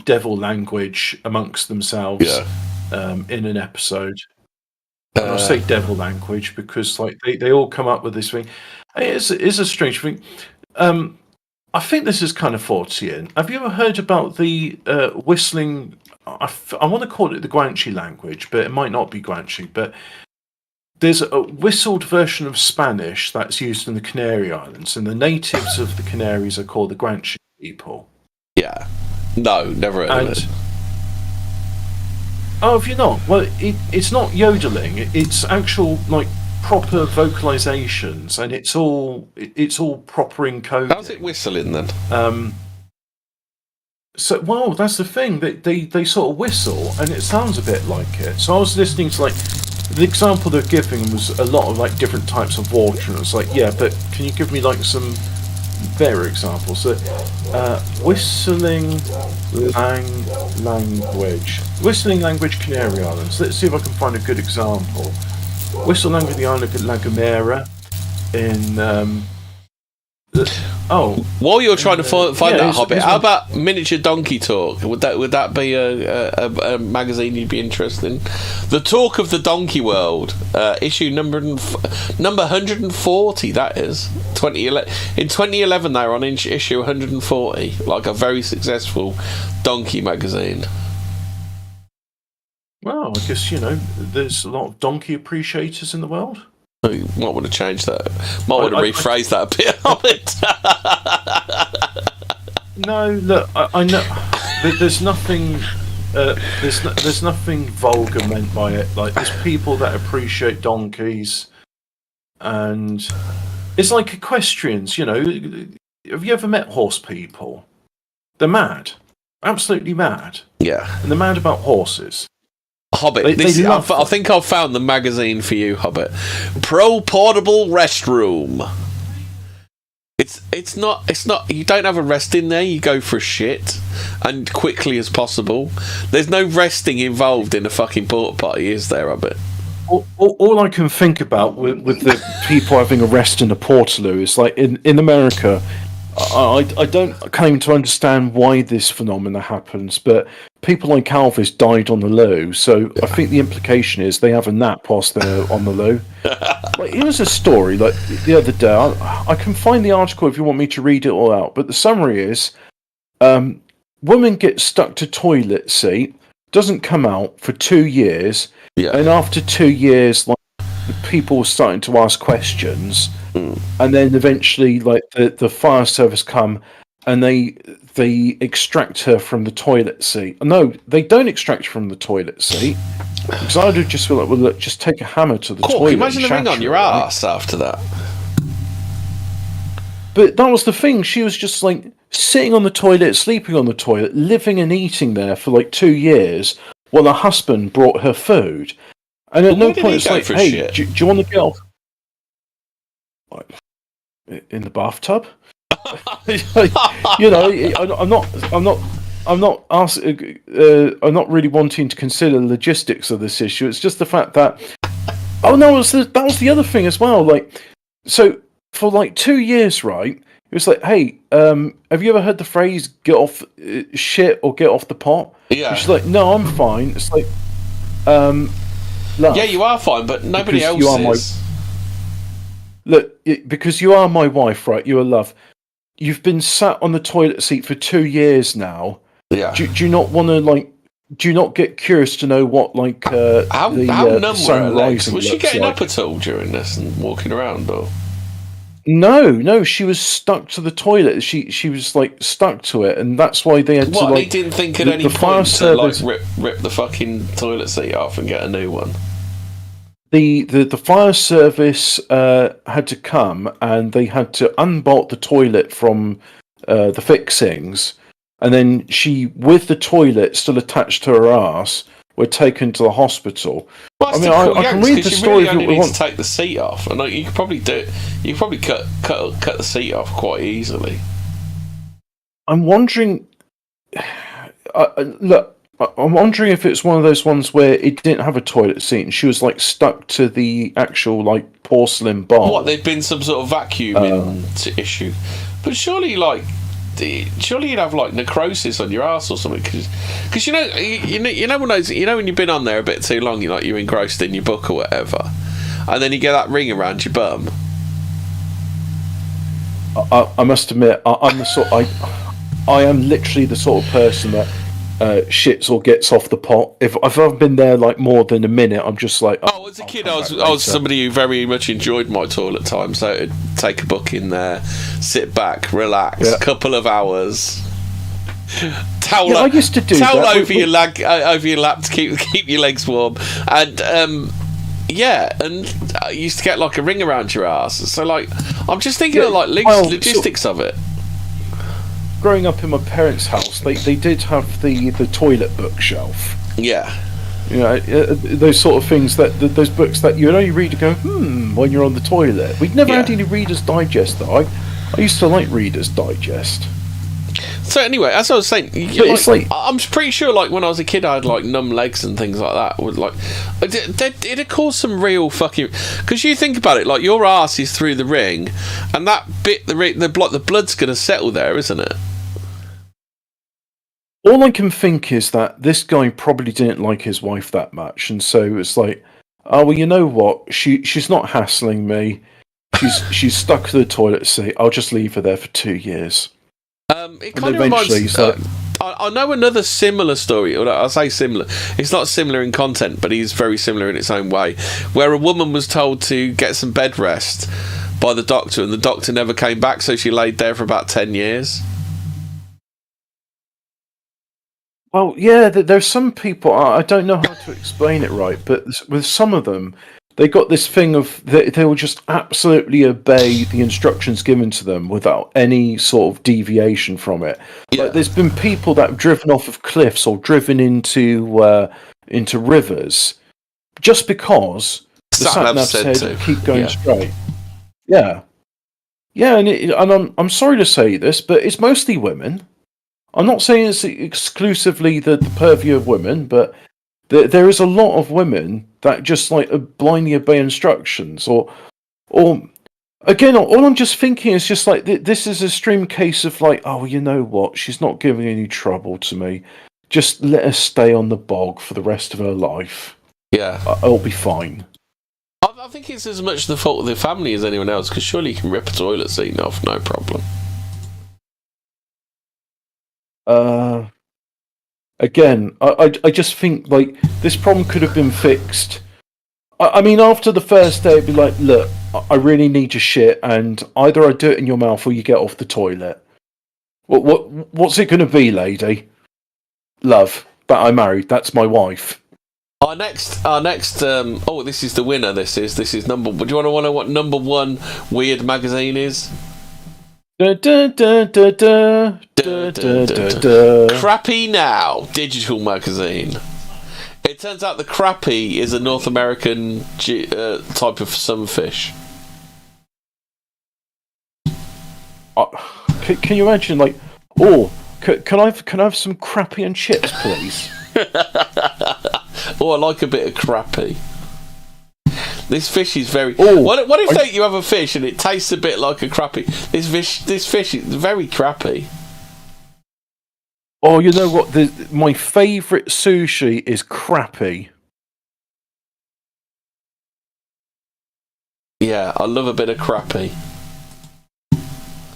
devil language amongst themselves in an episode. I'll say devil language because like they all come up with this thing. It is a strange thing. I think this is kind of Fortean. Have you ever heard about the whistling? I want to call it the Guanche language, but it might not be Guanche. But there's a whistled version of Spanish that's used in the Canary Islands, and the natives of the Canaries are called the Guanche people. Yeah. No, never heard of it. Oh, have you not? Well, it's not yodeling. It's actual like proper vocalizations, and it's all proper encoding. How's it whistling then? So, well, that's the thing. They sort of whistle, and it sounds a bit like it. So I was listening to like the example they're giving was a lot of like different types of water, and it's like, yeah, but can you give me like some better examples? So, whistling language Canary Islands. Let's see if I can find a good example. Whistle language the island of La Gomera in. While you're trying to find that Hobbit, how about Miniature Donkey Talk? Would that be a magazine you'd be interested in? The Talk of the Donkey World, issue number 140. That is 2011. In 2011, they were on issue 140, like a very successful donkey magazine. Well, I guess there's a lot of donkey appreciators in the world. You might want to change that. Might want to rephrase that a bit. Hobbit. No, look, I know there's nothing. There's nothing vulgar meant by it. Like, there's people that appreciate donkeys, and it's like equestrians. Have you ever met horse people? They're mad, absolutely mad. Yeah, and they're mad about horses. Hobbit. I think I've found the magazine for you, Hobbit. Pro Portable Restroom. It's not. You don't have a rest in there. You go for a shit, and quickly as possible. There's no resting involved in a fucking porta potty, is there, Hobbit? All I can think about with the people having a rest in a portaloo is like in America. I don't claim to understand why this phenomena happens, but people like Elvis died on the loo, so I think the implication is they have a nap whilst they're on the loo. Like, here's a story, like the other day, I can find the article if you want me to read it all out, but the summary is, woman gets stuck to toilet seat, doesn't come out for 2 years, and after 2 years, like, people were starting to ask questions, and then eventually, like, the fire service come and they extract her from the toilet seat. No, they don't extract her from the toilet seat, because I'd have just feel like, well, look, just take a hammer to the toilet. Imagine the ring on your ass after that. But that was the thing. She was just like sitting on the toilet, sleeping on the toilet, living and eating there for like 2 years while her husband brought her food. And at no point it's like, hey, do you want to get off? In the bathtub? You know, I'm not really wanting to consider the logistics of this issue. It's just the fact that, that was the other thing as well. Like, so for like 2 years, right? It was like, hey, have you ever heard the phrase "get off shit" or "get off the pot"? Yeah. And she's like, no, I'm fine. It's like, love, yeah, you are fine, but nobody else is. Look, because you are my wife, right? You are love. You've been sat on the toilet seat for 2 years now. Yeah. Do you not want to, like? Do you not get curious to know what, like, how numb were her legs? Was she getting like? up at all during this and walking around, or? No, she was stuck to the toilet. She was like stuck to it, and that's why they had to. Like, they didn't think at any point to like rip the fucking toilet seat off and get a new one. The fire service had to come and they had to unbolt the toilet from the fixings, and then she, with the toilet still attached to her ass, were taken to the hospital. Well, I mean, I can read the story if you want to take the seat off, and like, you could probably do it. You could probably cut the seat off quite easily. I'm wondering. Look, I'm wondering if it's one of those ones where it didn't have a toilet seat and she was like stuck to the actual like porcelain bowl. What, there'd been some sort of vacuuming issue, but surely you'd have like necrosis on your ass or something, because you know when you've been on there a bit too long, you're engrossed in your book or whatever, and then you get that ring around your bum. I must admit, I am literally the sort of person that shits or gets off the pot. If I've been there like more than a minute, I'm just like, as a kid, I was somebody who very much enjoyed my toilet time, so I'd take a book in there, sit back, relax, couple of hours, towel I used to do towel that. over your lap to keep your legs warm, and I used to get like a ring around your ass. So like, I'm just thinking of like logistics of it. Growing up in my parents' house, they did have the toilet bookshelf. Yeah. You know, those sort of things, those books that you only read to go, when you're on the toilet. We'd never had any Reader's Digest, though. I used to like Reader's Digest. So anyway, as I was saying, I'm pretty sure, like, when I was a kid, I had like numb legs and things like that. It'd cause some real fucking. Because you think about it, like, your ass is through the ring, and that bit, the blood's going to settle there, isn't it? All I can think is that this guy probably didn't like his wife that much, and so it's like, oh well, you know what? She's not hassling me. She's stuck to the toilet seat. I'll just leave her there for 2 years. It kind of reminds me. I know another similar story. Or I say similar. It's not similar in content, but it's very similar in its own way. Where a woman was told to get some bed rest by the doctor, and the doctor never came back, so she laid there for about 10 years. Well, yeah, there's some people, I don't know how to explain it right, but with some of them, they got this thing of they will just absolutely obey the instructions given to them without any sort of deviation from it. Yeah. Like, there's been people that have driven off of cliffs or driven into rivers just because the sat-nav said keep going straight. Yeah. Yeah, and I'm sorry to say this, but it's mostly women. I'm not saying it's exclusively the purview of women, but there is a lot of women that just like blindly obey instructions, or again, all I'm just thinking is just like this is a extreme case of like, oh, you know what? She's not giving any trouble to me. Just let her stay on the bog for the rest of her life. Yeah, I'll be fine. I think it's as much the fault of the family as anyone else, because surely you can rip a toilet seat off, no problem. Again, I just think like this problem could have been fixed. I mean, after the first day, it'd be like, look, I really need your shit, and either I do it in your mouth or you get off the toilet. What's it going to be, lady? Love, but I'm married. That's my wife. Our next. Oh, this is the winner. This is number. Do you want to know what number one weird magazine is? Crappy Now digital magazine. It turns out the crappie is a North American type of sunfish. Can you imagine, like, oh, can I have some crappie and chips, please? Oh, I like a bit of crappie. This fish is very. Oh, what if you have a fish and it tastes a bit like a crappie? This fish is very crappy. Oh, you know what? My favourite sushi is crappie. Yeah, I love a bit of crappie.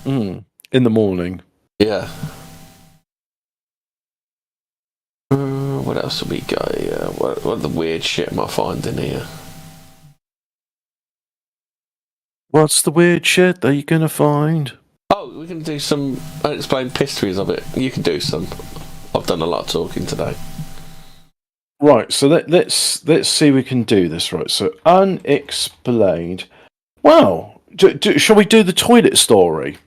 In the morning. Yeah. What else have we got here? What the weird shit am I finding here? What's the weird shit that you're gonna find? Oh, we can do some unexplained histories of it. You can do some. I've done a lot of talking today. Right, so let's see if we can do this. Right, so unexplained. Wow, shall we do the toilet story?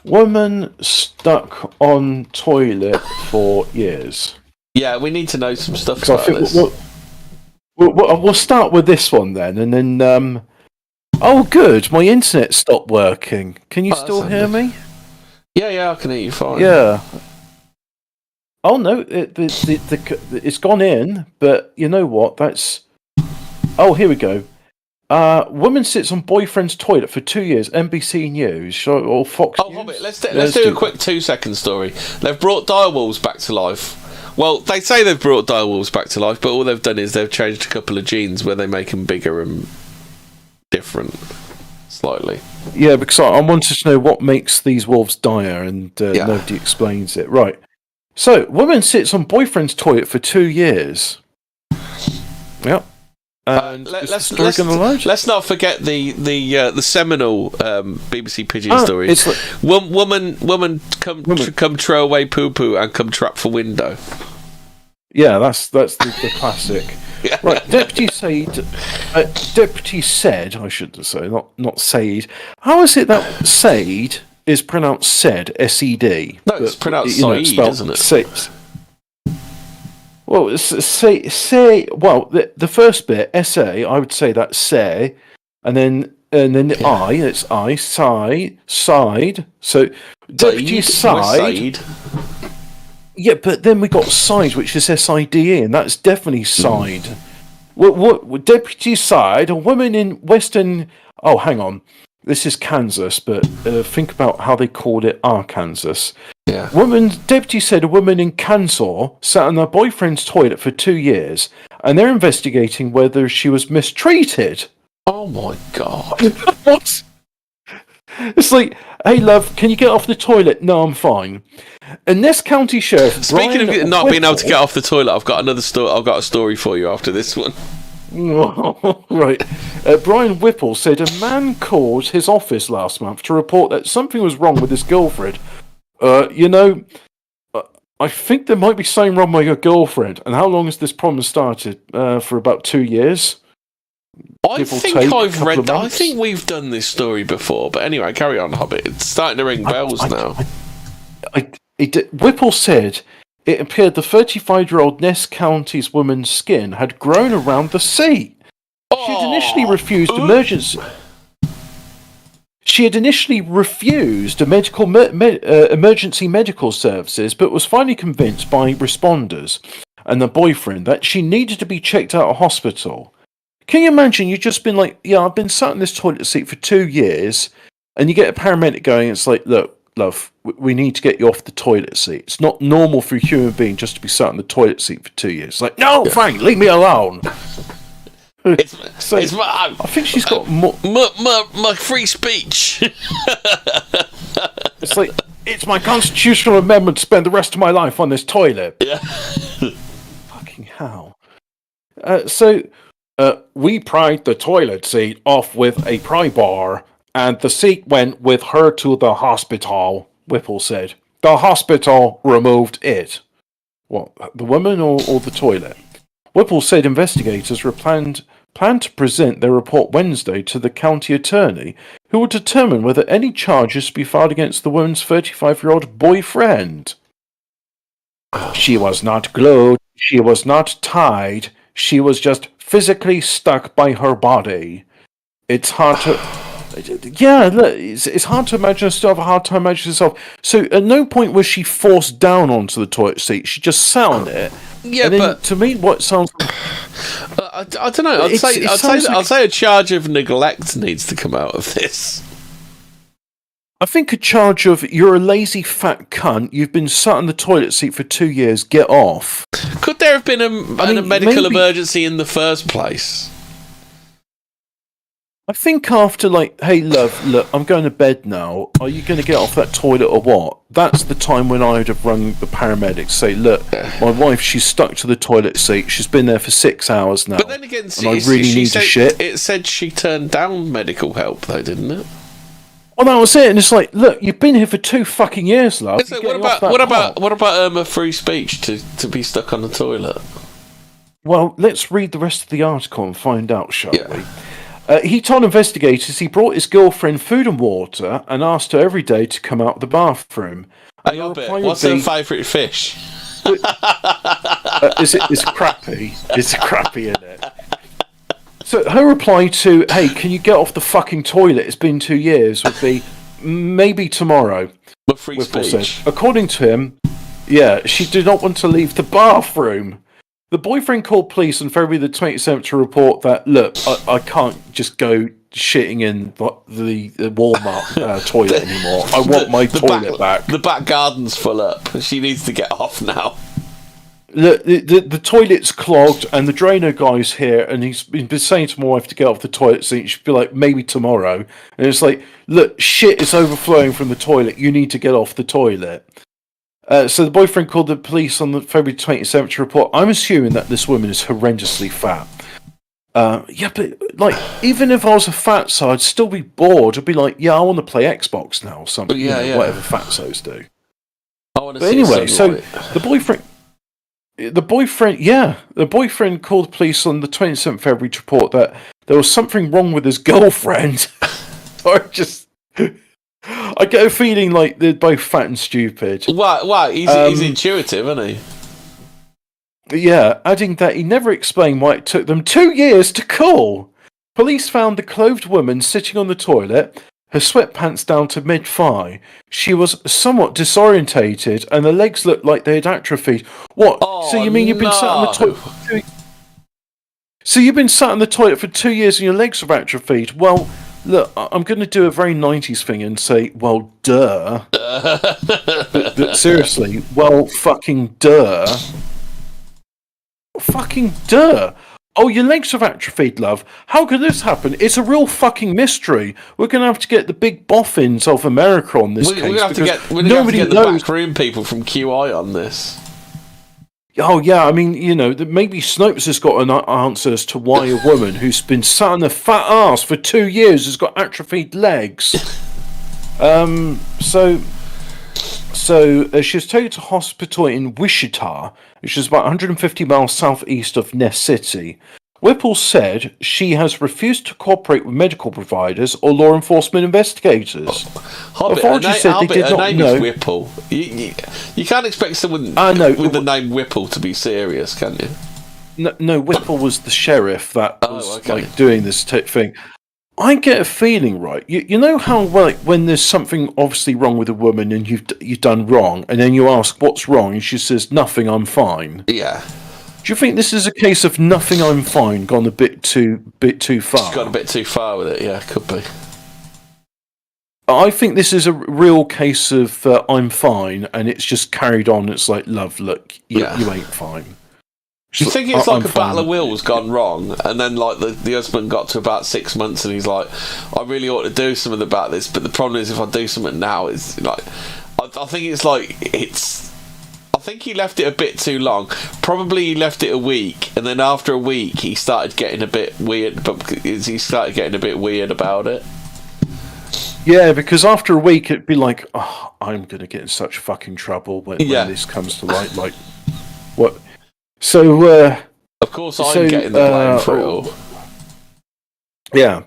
Woman stuck on toilet for years. Yeah, we need to know some stuff about this. We'll start with this one then, and then. Oh, good. My internet stopped working. Can you still hear me? Yeah, I can hear you fine. Yeah. Oh no, it's gone in, but you know what? That's. Oh, here we go. Woman sits on boyfriend's toilet for 2 years. NBC News or Fox News. Hobbit. Let's do a quick 2-second story. They've brought direwolves back to life. Well, they say they've brought direwolves back to life, but all they've done is they've changed a couple of genes where they make them bigger and different, slightly. Yeah, because I wanted to know what makes these wolves dire, and nobody explains it. Right. So, woman sits on boyfriend's toilet for 2 years. Yep. Let's not forget the seminal BBC Pigeon story. It's like, woman come throw away poo poo and come trap for window. Yeah, that's the classic. Yeah. Right, Deputy said, I should say, not Said. How is it that Said is pronounced Said, S-E-D? No, it's pronounced Said, isn't it? Said. Well, say. Well, the first bit, S-A, I would say that's say, and then I, it's I, side. So Deputy Side. Yeah, but then we got side, which is S-I-D-E, and that's definitely side. What Deputy Side, a woman in Western... Oh, hang on. This is Kansas, but think about how they called it Arkansas. Yeah. Deputy said a woman in Kansas sat on her boyfriend's toilet for 2 years, and they're investigating whether she was mistreated. Oh my God. What? It's like, hey love, can you get off the toilet? No, I'm fine. And Ness County Sheriff. Speaking of not being able to get off the toilet, I've got another story. I've got a story for you after this one. Right. Brian Whipple said a man called his office last month to report that something was wrong with his girlfriend. I think there might be something wrong with your girlfriend. And how long has this problem started? For about 2 years. I think we've done this story before, but anyway, carry on, Hobbit. It's starting to ring bells now. Whipple said it appeared the 35-year-old Ness County's woman's skin had grown around the seat. She had initially refused emergency. She had initially refused emergency medical services, but was finally convinced by responders and the boyfriend that she needed to be checked out of hospital. Can you imagine? You've just been like, yeah, I've been sat in this toilet seat for 2 years, and you get a paramedic going. It's like, look, love, we need to get you off the toilet seat. It's not normal for a human being just to be sat in the toilet seat for 2 years. It's like, no, Frank, leave me alone. I think she's got my free speech. It's like, It's my constitutional amendment to spend the rest of my life on this toilet. Yeah. Fucking hell. We pried the toilet seat off with a pry bar, and the seat went with her to the hospital, Whipple said. The hospital removed it. What, the woman or the toilet? Whipple said investigators were planned to present their report Wednesday to the county attorney, who will determine whether any charges be filed against the woman's 35-year-old boyfriend. She was not glued, she was not tied, she was just physically stuck by her body. It's hard to... Yeah, look, it's hard to imagine still have a hard time imagining herself. So at no point was she forced down onto the toilet seat, she just sat on it. Yeah, and then, but to me, what sounds... I don't know. I'd say a charge of neglect needs to come out of this. I think a charge of you're a lazy fat cunt. You've been sat on the toilet seat for 2 years. Get off. Could there have been a medical emergency in the first place? I think after, like, hey, love, look, I'm going to bed now. Are you going to get off that toilet or what? That's the time when I would have rung the paramedics. Say, look, my wife, she's stuck to the toilet seat. She's been there for 6 hours now. But then again, and I really need to shit. It said she turned down medical help, though, didn't it? Well, that was it. And it's like, look, you've been here for 2 fucking years, love. So what about free speech to be stuck on the toilet? Well, let's read the rest of the article and find out, shall we? He told investigators he brought his girlfriend food and water and asked her every day to come out of the bathroom. Hey, what's her favourite fish? It's crappy. It's crappy, isn't it? So her reply to, hey, can you get off the fucking toilet? It's been 2 years, would be, maybe tomorrow. But free speech. Said. According to him, yeah, she did not want to leave the bathroom. The boyfriend called police on February the 27th to report that, look, I can't just go shitting in the Walmart toilet anymore. I want my toilet back. The back garden's full up. She needs to get off now. The toilet's clogged and the drainer guy's here and he's been saying to my wife to get off the toilet seat. She'd be like, maybe tomorrow. And it's like, look, shit is overflowing from the toilet. You need to get off the toilet. So the boyfriend called the police on the February 27th to report, I'm assuming that this woman is horrendously fat. Yeah, but, like, even if I was a fatso, I'd still be bored. I'd be like, yeah, I want to play Xbox now or something. Yeah. Whatever fatsos do. But anyway, so the boyfriend called the police on the 27th February to report that there was something wrong with his girlfriend. I get a feeling like they're both fat and stupid. Wow, he's intuitive, isn't he? Yeah, adding that he never explained why it took them 2 years to call. Police found the clothed woman sitting on the toilet, her sweatpants down to mid-thigh. She was somewhat disorientated, and the legs looked like they had atrophied. What? Oh, so you mean you've been sat on the toilet? So you've been sat on the toilet for 2 years and your legs have atrophied? Well, look, I'm going to do a very 90s thing and say, well, duh. but seriously, well, fucking duh. Fucking duh. Oh, your legs have atrophied, love. How could this happen? It's a real fucking mystery. We're going to have to get the big boffins of America on this case. We're going to have to get the backroom people from QI on this. Oh, yeah, I mean, you know, maybe Snopes has got an answer as to why a woman who's been sat on a fat ass for 2 years has got atrophied legs. So she was taken to hospital in Wichita, which is about 150 miles southeast of Ness City. Whipple said she has refused to cooperate with medical providers or law enforcement investigators. Hobbit, her name is Whipple. You can't expect someone with the name Whipple to be serious, can you? No, Whipple was the sheriff that was like doing this thing. I get a feeling, right? You know how when there's something obviously wrong with a woman and you've done wrong, and then you ask what's wrong, and she says nothing, I'm fine. Yeah. Do you think this is a case of nothing, I'm fine, gone a bit too far? She's gone a bit too far with it. Yeah, could be. I think this is a real case of I'm fine, and it's just carried on. It's like, love, look, you ain't fine. Do you think it's like a battle of wills gone wrong, and then like the husband got to about 6 months, and he's like, I really ought to do something about this, but the problem is if I do something now, it's like I think it's like I think he left it a bit too long. Probably he left it a week, and then after a week he started getting a bit weird. But he started getting a bit weird about it. Yeah, because after a week it'd be like, oh, I'm going to get in such fucking trouble when this comes to light. Like, what? So, of course, I'm getting the blame for it all. Yeah.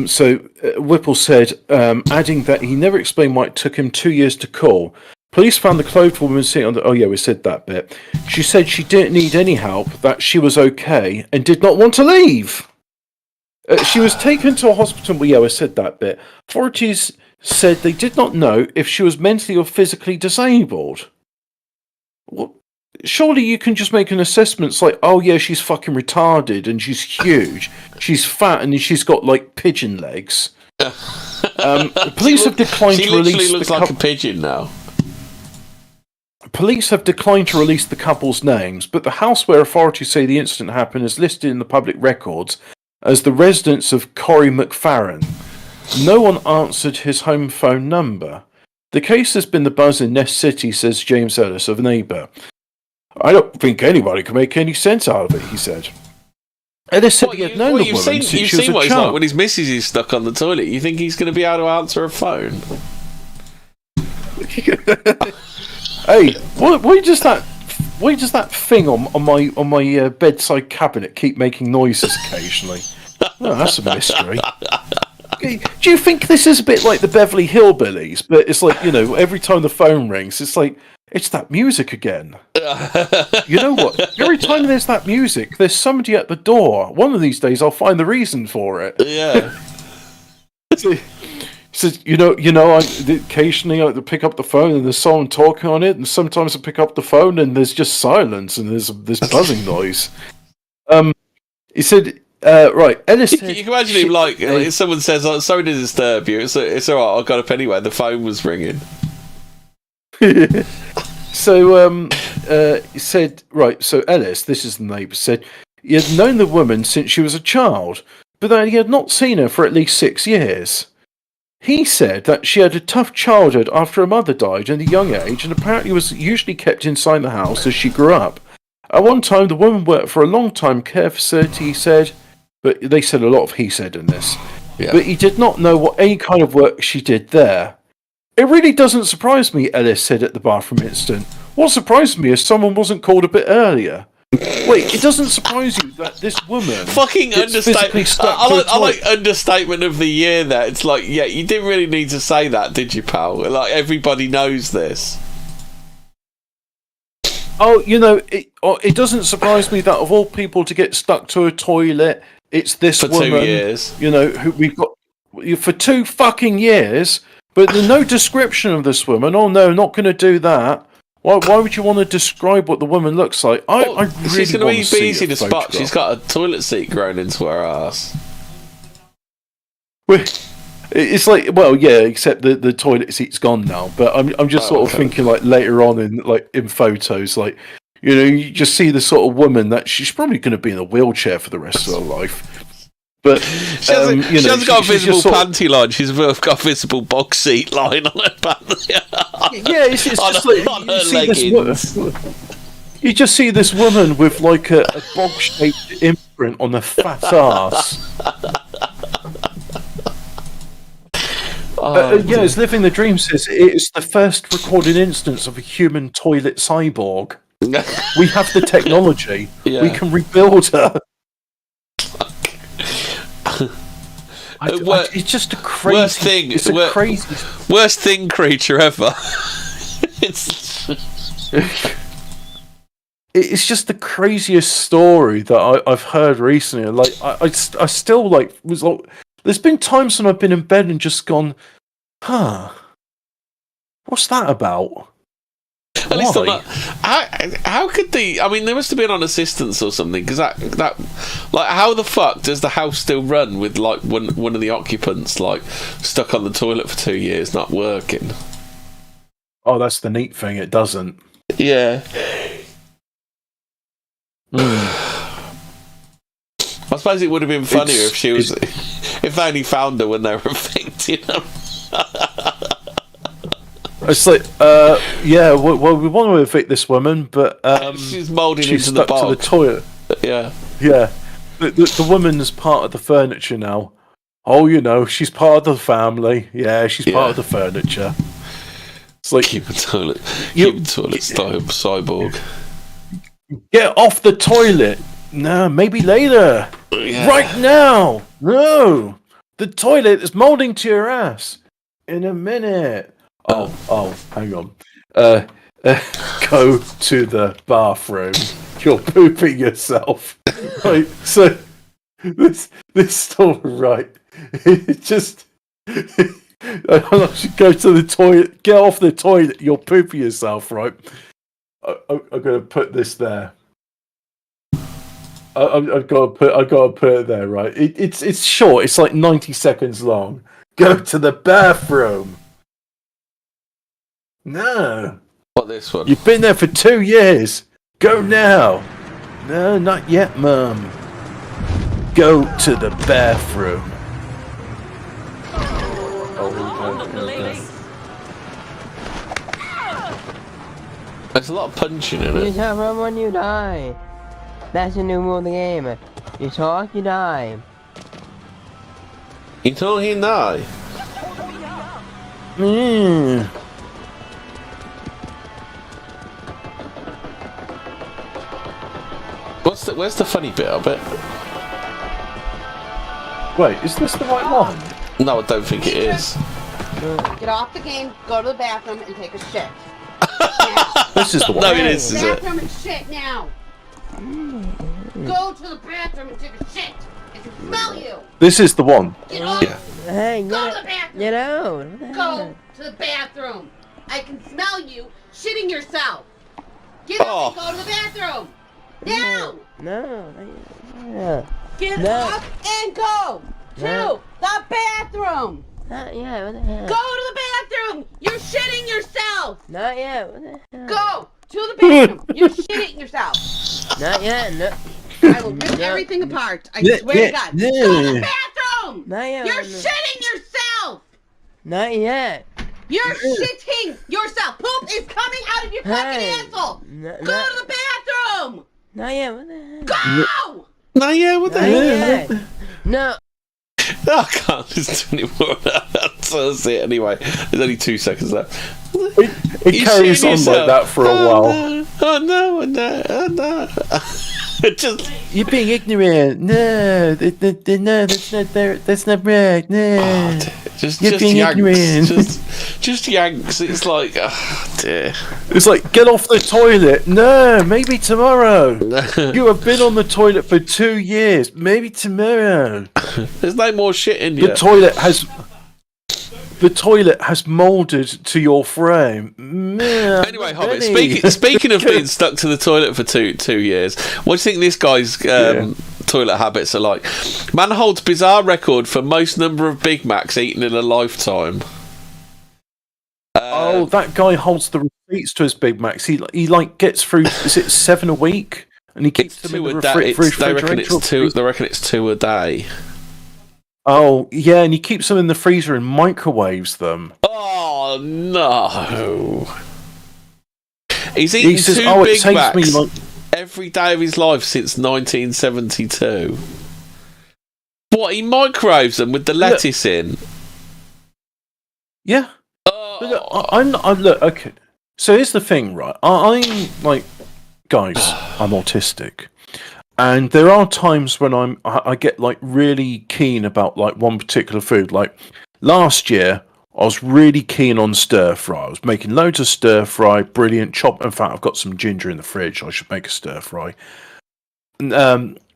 So Whipple said, adding that he never explained why it took him 2 years to call. Police found the clothed woman sitting on the... Oh, yeah, we said that bit. She said she didn't need any help, that she was okay, and did not want to leave. She was taken to a hospital... Well, yeah, we said that bit. Authorities said they did not know if she was mentally or physically disabled. Well, surely you can just make an assessment. It's like, oh, yeah, she's fucking retarded, and she's huge. She's fat, and she's got, like, pigeon legs. Police have declined to release... She literally looks like a pigeon now. Police have declined to release the couple's names, but the house where authorities say the incident happened is listed in the public records as the residence of Corey McFarren. No one answered his home phone number. The case has been the buzz in Nest City, says James Ellis, a neighbour. I don't think anybody can make any sense out of it, he said. Ellis said he had known the woman since she was a child. You've seen what he's like when his missus is stuck on the toilet. You think he's going to be able to answer a phone? Hey, why does that thing on my bedside cabinet keep making noises occasionally? Oh, that's a mystery. Do you think this is a bit like the Beverly Hillbillies? But it's like, you know, every time the phone rings, it's like, it's that music again. You know what? Every time there's that music, there's somebody at the door. One of these days, I'll find the reason for it. Yeah. So, you know, occasionally I pick up the phone and there's someone talking on it, and sometimes I pick up the phone and there's just silence and there's this buzzing noise. He said, right, Ellis said... You can imagine him like, if someone says, oh, sorry to disturb you, it's alright, I got up anyway, the phone was ringing. So, he said, right, so Ellis, this is the neighbour, said he had known the woman since she was a child, but that he had not seen her for at least 6 years. He said that she had a tough childhood after her mother died at a young age and apparently was usually kept inside the house as she grew up. At one time, the woman worked for a long-time care facility, he said, but they said a lot of he said in this. Yeah. But he did not know what any kind of work she did there. It really doesn't surprise me, Ellis said at the bathroom incident. What surprised me is someone wasn't called a bit earlier. Wait, it doesn't surprise you that this woman fucking understatement. I like understatement of the year there. It's like, yeah, you didn't really need to say that, did you, pal? Like, everybody knows this. Oh, you know, it doesn't surprise me that of all people to get stuck to a toilet, it's this for woman. 2 years. You know, who we've got for 2 fucking years, but there's no description of this woman. Oh no, not going to do that. Why would you want to describe what the woman looks like? I really she's going to be easy to spot. She's got a toilet seat grown into her ass. It's like, well, yeah, except the toilet seat's gone now. But I'm just sort of thinking like later on in photos, like, you know, you just see the sort of woman that she's probably going to be in a wheelchair for the rest of her life. But she hasn't got a visible panty line. She's got a visible box seat line on her panty. Yeah, it's just like on her leggings. You just see this woman with like a bog-shaped imprint on her fat ass. It's Living the Dream says it is the first recorded instance of a human toilet cyborg. We have the technology. Yeah. We can rebuild her. It's just a crazy... Worst thing. It's a crazy... Worst thing creature ever. It's just the craziest story that I've heard recently. Like I still like was like. There's been times when I've been in bed and just gone, what's that about? At least I'm not, how could they? I mean, they must have been on assistance or something. Because that like, how the fuck does the house still run with like one of the occupants like stuck on the toilet for 2 years not working? Oh, that's the neat thing. It doesn't. Yeah. I suppose it would have been funnier if she was, if they only found her when they were evicting them. It's like, yeah, well, we want to evict this woman, but she's moulding she's into the stuck to the bog. toilet. Yeah. Yeah, the woman's part of the furniture now. Oh, she's part of the family. Yeah, she's part of the furniture. It's like Human toilet style cyborg. Get off the toilet. No, maybe later. Yeah. Right now. No, the toilet is molding to your ass. In a minute. Oh, hang on. Go to the bathroom. You're pooping yourself. Right. So this story, right? It just. I should go to the toilet. Get off the toilet. You're pooping yourself, right? I'm going to put this there. I've got to put it there, right? It's short. It's like 90 seconds long. Go to the bathroom. No. What, this one? You've been there for 2 years. Go now. No, not yet, Mum. Go to the bathroom. There's a lot of punching in You it. talk from when you die. That's the new rule of the game. You talk, you die. You talking now? Where's the funny bit of it? Wait, is this the right one? No, I don't think it is. Get off the game, go to the bathroom, and take a shit. This is the one. No, it is it? Bathroom and shit now. Go to the bathroom and take a shit. I can smell you. This is the one. Get off. Yeah. Hey, Go to the bathroom. get out. Go to the bathroom. I can smell you shitting yourself. Get up and go to the bathroom. Now. No. Get No. up and go to No. the bathroom. Not yet. What the hell? Go to the bathroom. You're shitting yourself. Not yet. What the hell? Go to the bathroom. You're shitting yourself. Not yet. No. I will rip everything apart. I swear to God. Go to the bathroom. Not yet. You're shitting yourself. Not yet. You're shitting yourself. Poop is coming out of your fucking Hey. asshole. No, Go to the bathroom. Not yet. What the hell? Go. No, yeah, what the Not hell? yet. No. I can't listen to anymore. That's it anyway. There's only 2 seconds left. It You carries shitting on yourself? like that for a while. Oh no. It just. You're being ignorant. No, no, that's not right. No. Just being yanks. ignorant. Just yanks. It's like, oh dear. It's like, get off the toilet. No, maybe tomorrow. You have been on the toilet for 2 years. Maybe tomorrow. There's no more shit in you. The toilet has moulded to your frame. Anyway, Hobbit, speaking of being stuck to the toilet for two years, what do you think this guy's toilet habits are like? Man holds bizarre record for most number of Big Macs eaten in a lifetime. That guy holds the receipts to his Big Macs. He gets through. Is it 7 a week? And he keeps them in the refrigerator. They reckon it's 2 a day. Oh yeah, and he keeps them in the freezer and microwaves them. Oh no! He's eaten He says, 2 it Big takes Macs me like every day of his life since 1972. What, he microwaves them with the lettuce in? Yeah. Oh. I'm look, okay. So here's the thing, right? I'm like, guys, I'm autistic, and there are times when I get like really keen about like one particular food. Like last year, I was really keen on stir fry. I was making loads of stir fry, brilliant chop. In fact, I've got some ginger in the fridge. I should make a stir fry.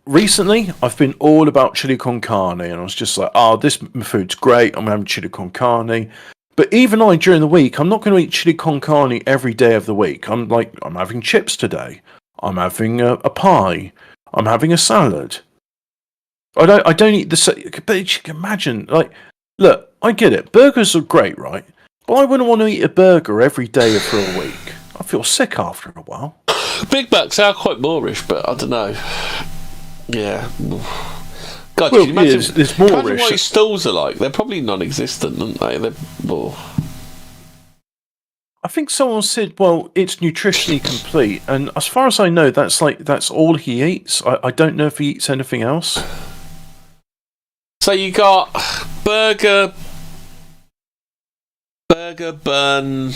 Recently, I've been all about chili con carne, and I was just like, this food's great. I'm having chili con carne. But even during the week, I'm not going to eat chili con carne every day of the week. I'm having chips today. I'm having a pie. I'm having a salad. I don't eat the. But you can imagine, like, look, I get it. Burgers are great, right? But I wouldn't want to eat a burger every day for a week. I feel sick after a while. Big Macs are quite moreish, but I don't know. Yeah. God, Well, can you imagine, it's imagine moreish. what his stalls are like? They're probably non-existent, aren't they? think someone said, well, it's nutritionally complete, and as far as I know, that's all he eats. I don't know if he eats anything else. So you got burger, bun,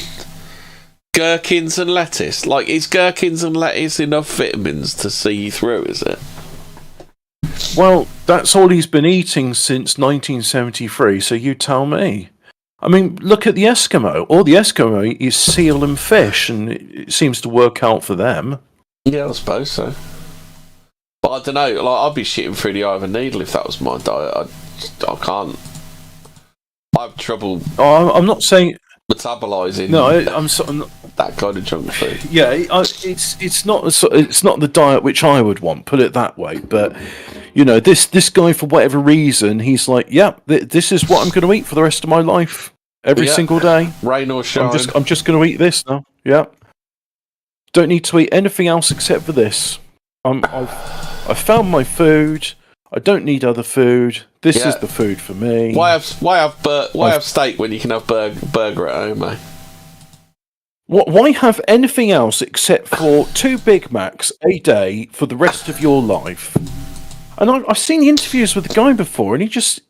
gherkins and lettuce. Like, is gherkins and lettuce enough vitamins to see you through, is it? Well, that's all he's been eating since 1973, so you tell me. I mean, look at the Eskimo. All the Eskimo eat is seal and fish, and it seems to work out for them. Yeah, I suppose so. But I don't know, like, I'd be shitting through the eye of a needle if that was my diet. I can't. I have trouble I'm not saying... metabolising No, that kind of junk food. Yeah, it's not the diet which I would want, put it that way. But, you know, this guy, for whatever reason, he's like, yeah, this is what I'm going to eat for the rest of my life. Every single day. Rain or shine. I'm just going to eat this now. Yeah. Don't need to eat anything else except for this. I've found my food. I don't need other food. This is the food for me. Why have steak when you can have burger at home, mate? Why have anything else except for 2 Big Macs a day for the rest of your life? And I've seen the interviews with the guy before, and he's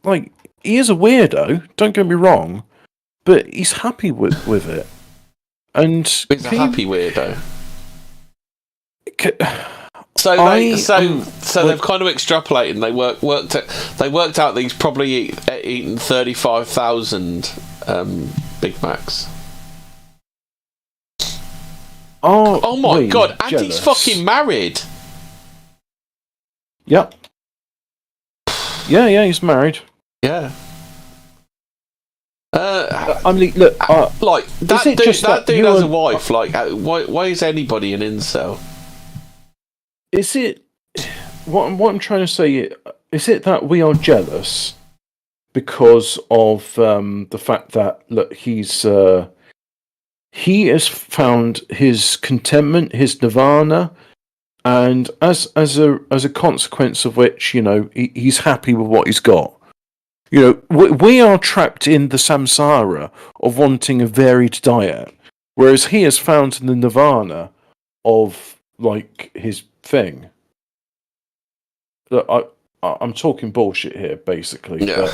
like, he is a weirdo. Don't get me wrong, but he's happy with it. And he's a happy weirdo. So they've kind of extrapolated. And they worked out that he's probably eaten 35,000 Big Macs. Oh my god! And he's fucking married. Yep. Yeah, he's married. Yeah. I mean, look, like that dude has a wife. Like, why is anybody an incel? Is it what I'm trying to say? Is it that we are jealous because of the fact that, look, he has found his contentment, his nirvana, and as a consequence of which, you know, he's happy with what he's got. You know, we are trapped in the samsara of wanting a varied diet, whereas he has found the nirvana of, like, his thing. Look, I'm talking bullshit here, basically. Yeah.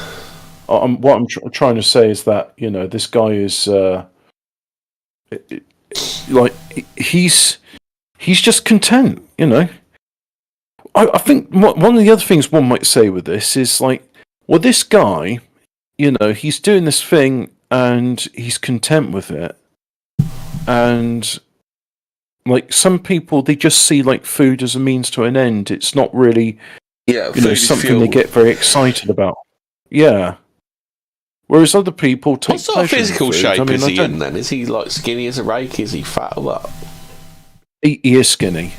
But what I'm trying to say is that, you know, this guy is like, he's just content. You know, I think one of the other things one might say with this is, like, well, this guy, you know, he's doing this thing and he's content with it, and, like, some people, they just see, like, food as a means to an end. It's not really, you know, something they get very excited about. Yeah. Whereas other people take what sort of physical food. shape I mean, is he in then? Is he, like, skinny as a rake? Is he fat or what? He is skinny.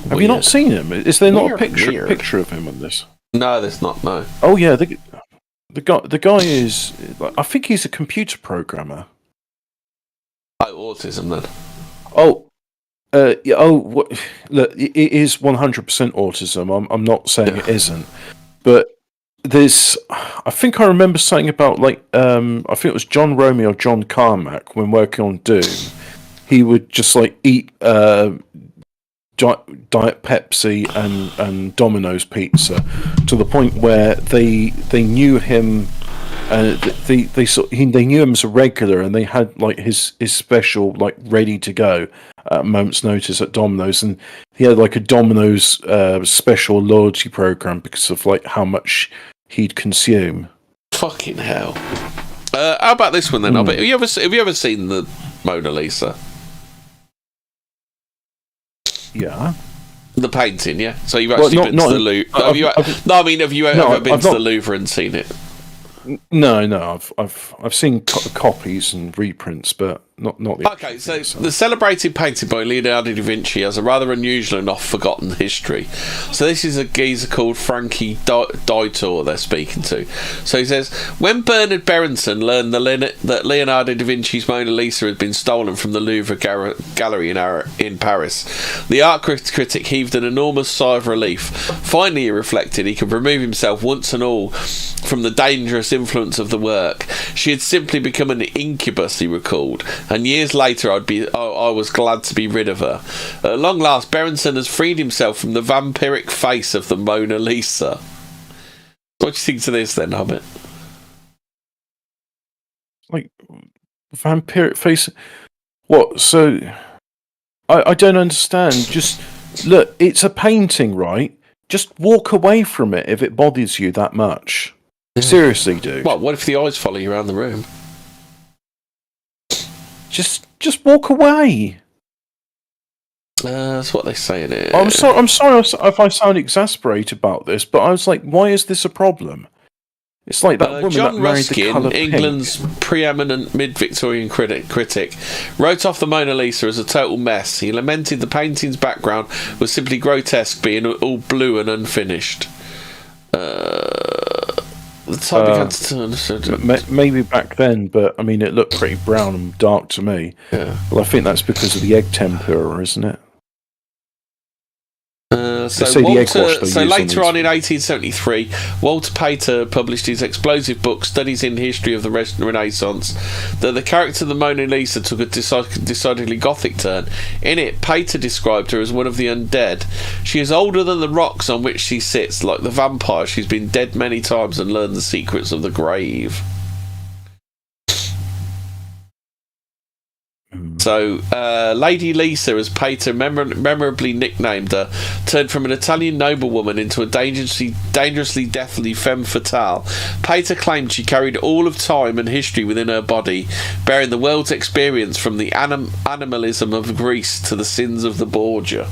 Have you not seen him? Is there not a picture of him on this? No, there's not. No. Oh yeah, the guy is. I think he's a computer programmer. Like autism, then. Oh, yeah. Oh, look, it is 100% autism. I'm not saying it isn't, but there's. I think I remember something about, like, I think it was John Romeo or John Carmack when working on Doom. He would just, like, eat Diet Pepsi and Domino's pizza to the point where they knew him. They knew him as a regular, and they had, like, his special, like, ready to go at a moment's notice at Domino's, and he had, like, a Domino's special loyalty program because of, like, how much he'd consume. Fucking hell! How about this one then? Have you ever seen the Mona Lisa? Yeah. The painting, yeah. So you've actually been to the Louvre. Have you ever been to the Louvre and seen it? No. I've seen copies and reprints, but not the. Okay, so the celebrated painting by Leonardo da Vinci has a rather unusual and oft-forgotten history. So this is a geezer called Frankie Dietor they're speaking to. So he says, when Bernard Berenson learned that Leonardo da Vinci's Mona Lisa had been stolen from the Louvre Gallery in Paris, the art critic heaved an enormous sigh of relief. Finally, he reflected, he could remove himself once and all from the dangerous influence of the work. She had simply become an incubus, he recalled. and years later I was glad to be rid of her. At long last, Berenson has freed himself from the vampiric face of the Mona Lisa. What do you think to this then, Hobbit? Like, vampiric face? What, so... I don't understand. Just, look, it's a painting, right? Just walk away from it if it bothers you that much. Seriously, dude. What if the eyes follow you around the room? Just walk away. That's what they say in it. I'm sorry if I sound exasperated about this, but I was like, why is this a problem? It's like that woman John that married the colour Ruskin, pink. England's preeminent mid-Victorian critic, wrote off the Mona Lisa as a total mess. He lamented the painting's background was simply grotesque, being all blue and unfinished. Maybe back then, but I mean, it looked pretty brown and dark to me. Yeah. Well, I think that's because of the egg tempera, isn't it? So later on in 1873, Walter Pater published his explosive book Studies in History of the Renaissance. The character of the Mona Lisa took a decidedly gothic turn. In it, Pater described her as one of the undead. She is older than the rocks on which she sits. Like the vampire, she's been dead many times and learned the secrets of the grave. So, Lady Lisa, as Pater memorably nicknamed her, turned from an Italian noblewoman into a dangerously deathly femme fatale. Pater claimed she carried all of time and history within her body, bearing the world's experience from the animalism of Greece to the sins of the Borgia.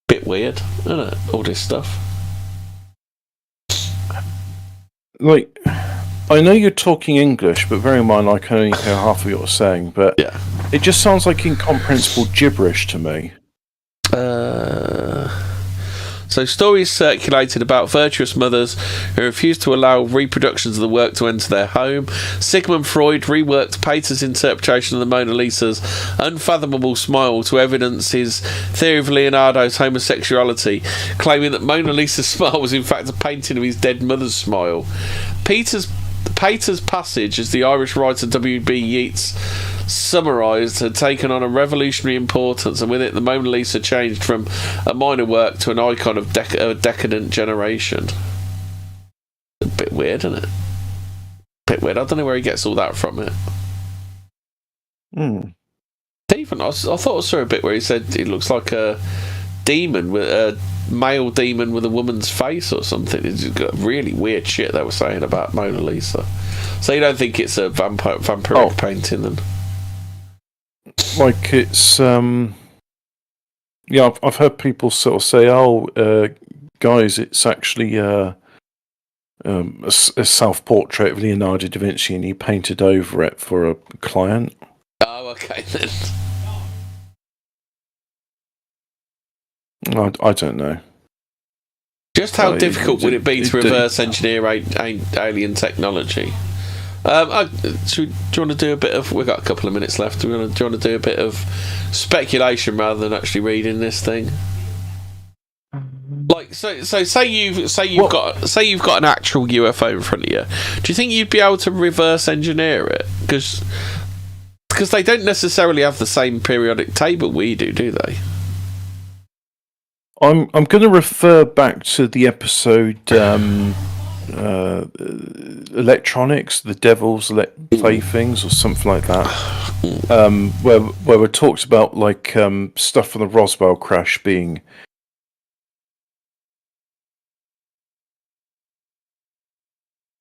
Bit weird, isn't it? All this stuff. Like... I know you're talking English, but bear in mind I can only hear half of what you're saying, but yeah. It just sounds like incomprehensible gibberish to me. So stories circulated about virtuous mothers who refused to allow reproductions of the work to enter their home. Sigmund Freud reworked Pater's interpretation of the Mona Lisa's unfathomable smile to evidence his theory of Leonardo's homosexuality, claiming that Mona Lisa's smile was in fact a painting of his dead mother's smile. Pater's passage, as the Irish writer W.B. Yeats summarised, had taken on a revolutionary importance, and with it the Mona Lisa changed from a minor work to an icon of a decadent generation. A bit weird, isn't it? Bit weird. I don't know where he gets all that from. Even I thought I saw a bit where he said it looks like a demon with a male demon with a woman's face or something. It's got really weird shit they were saying about Mona Lisa. So you don't think it's a vampiric painting then? Like it's yeah, I've heard people sort of say, guys, it's actually a self-portrait of Leonardo da Vinci and he painted over it for a client. Oh, okay then. I don't know. Just how difficult would it be to reverse engineer alien technology? Do you want to do a bit of... We've got a couple of minutes left. Do you want to do a bit of speculation rather than actually reading this thing? Like, so say you've got an actual UFO in front of you. Do you think you'd be able to reverse engineer it? Because they don't necessarily have the same periodic table we do they? I'm going to refer back to the episode Electronics, the Devil's Playthings, or something like that, where it talks about like stuff from the Roswell crash being.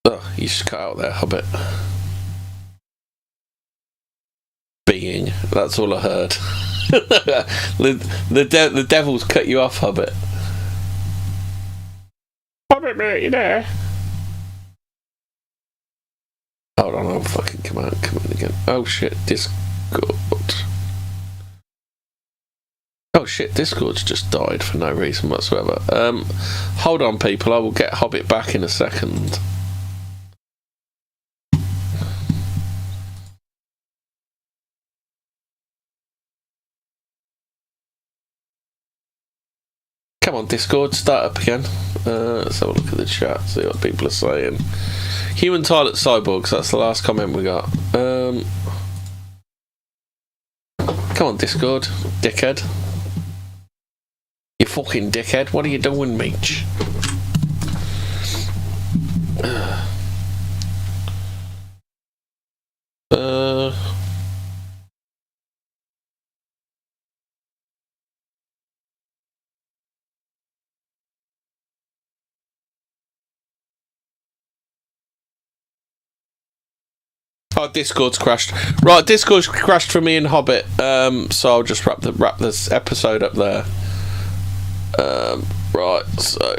Oh, you should cut out there, Hobbit. Being. That's all I heard. the devil's cut you off, Hobbit. Hobbit, mate, you there? Hold on, I'll fucking come in again. Oh shit, Discord. Oh shit, Discord's just died for no reason whatsoever. Hold on, people, I will get Hobbit back in a second. Come on, Discord, start up again. Let's have a look at the chat, see what people are saying. Human toilet cyborgs, that's the last comment we got. Come on, Discord, dickhead. You fucking dickhead. What are you doing, Meech? Oh, Discord's crashed. Right, Discord's crashed for me and Hobbit. So I'll just wrap this episode up there. Right, so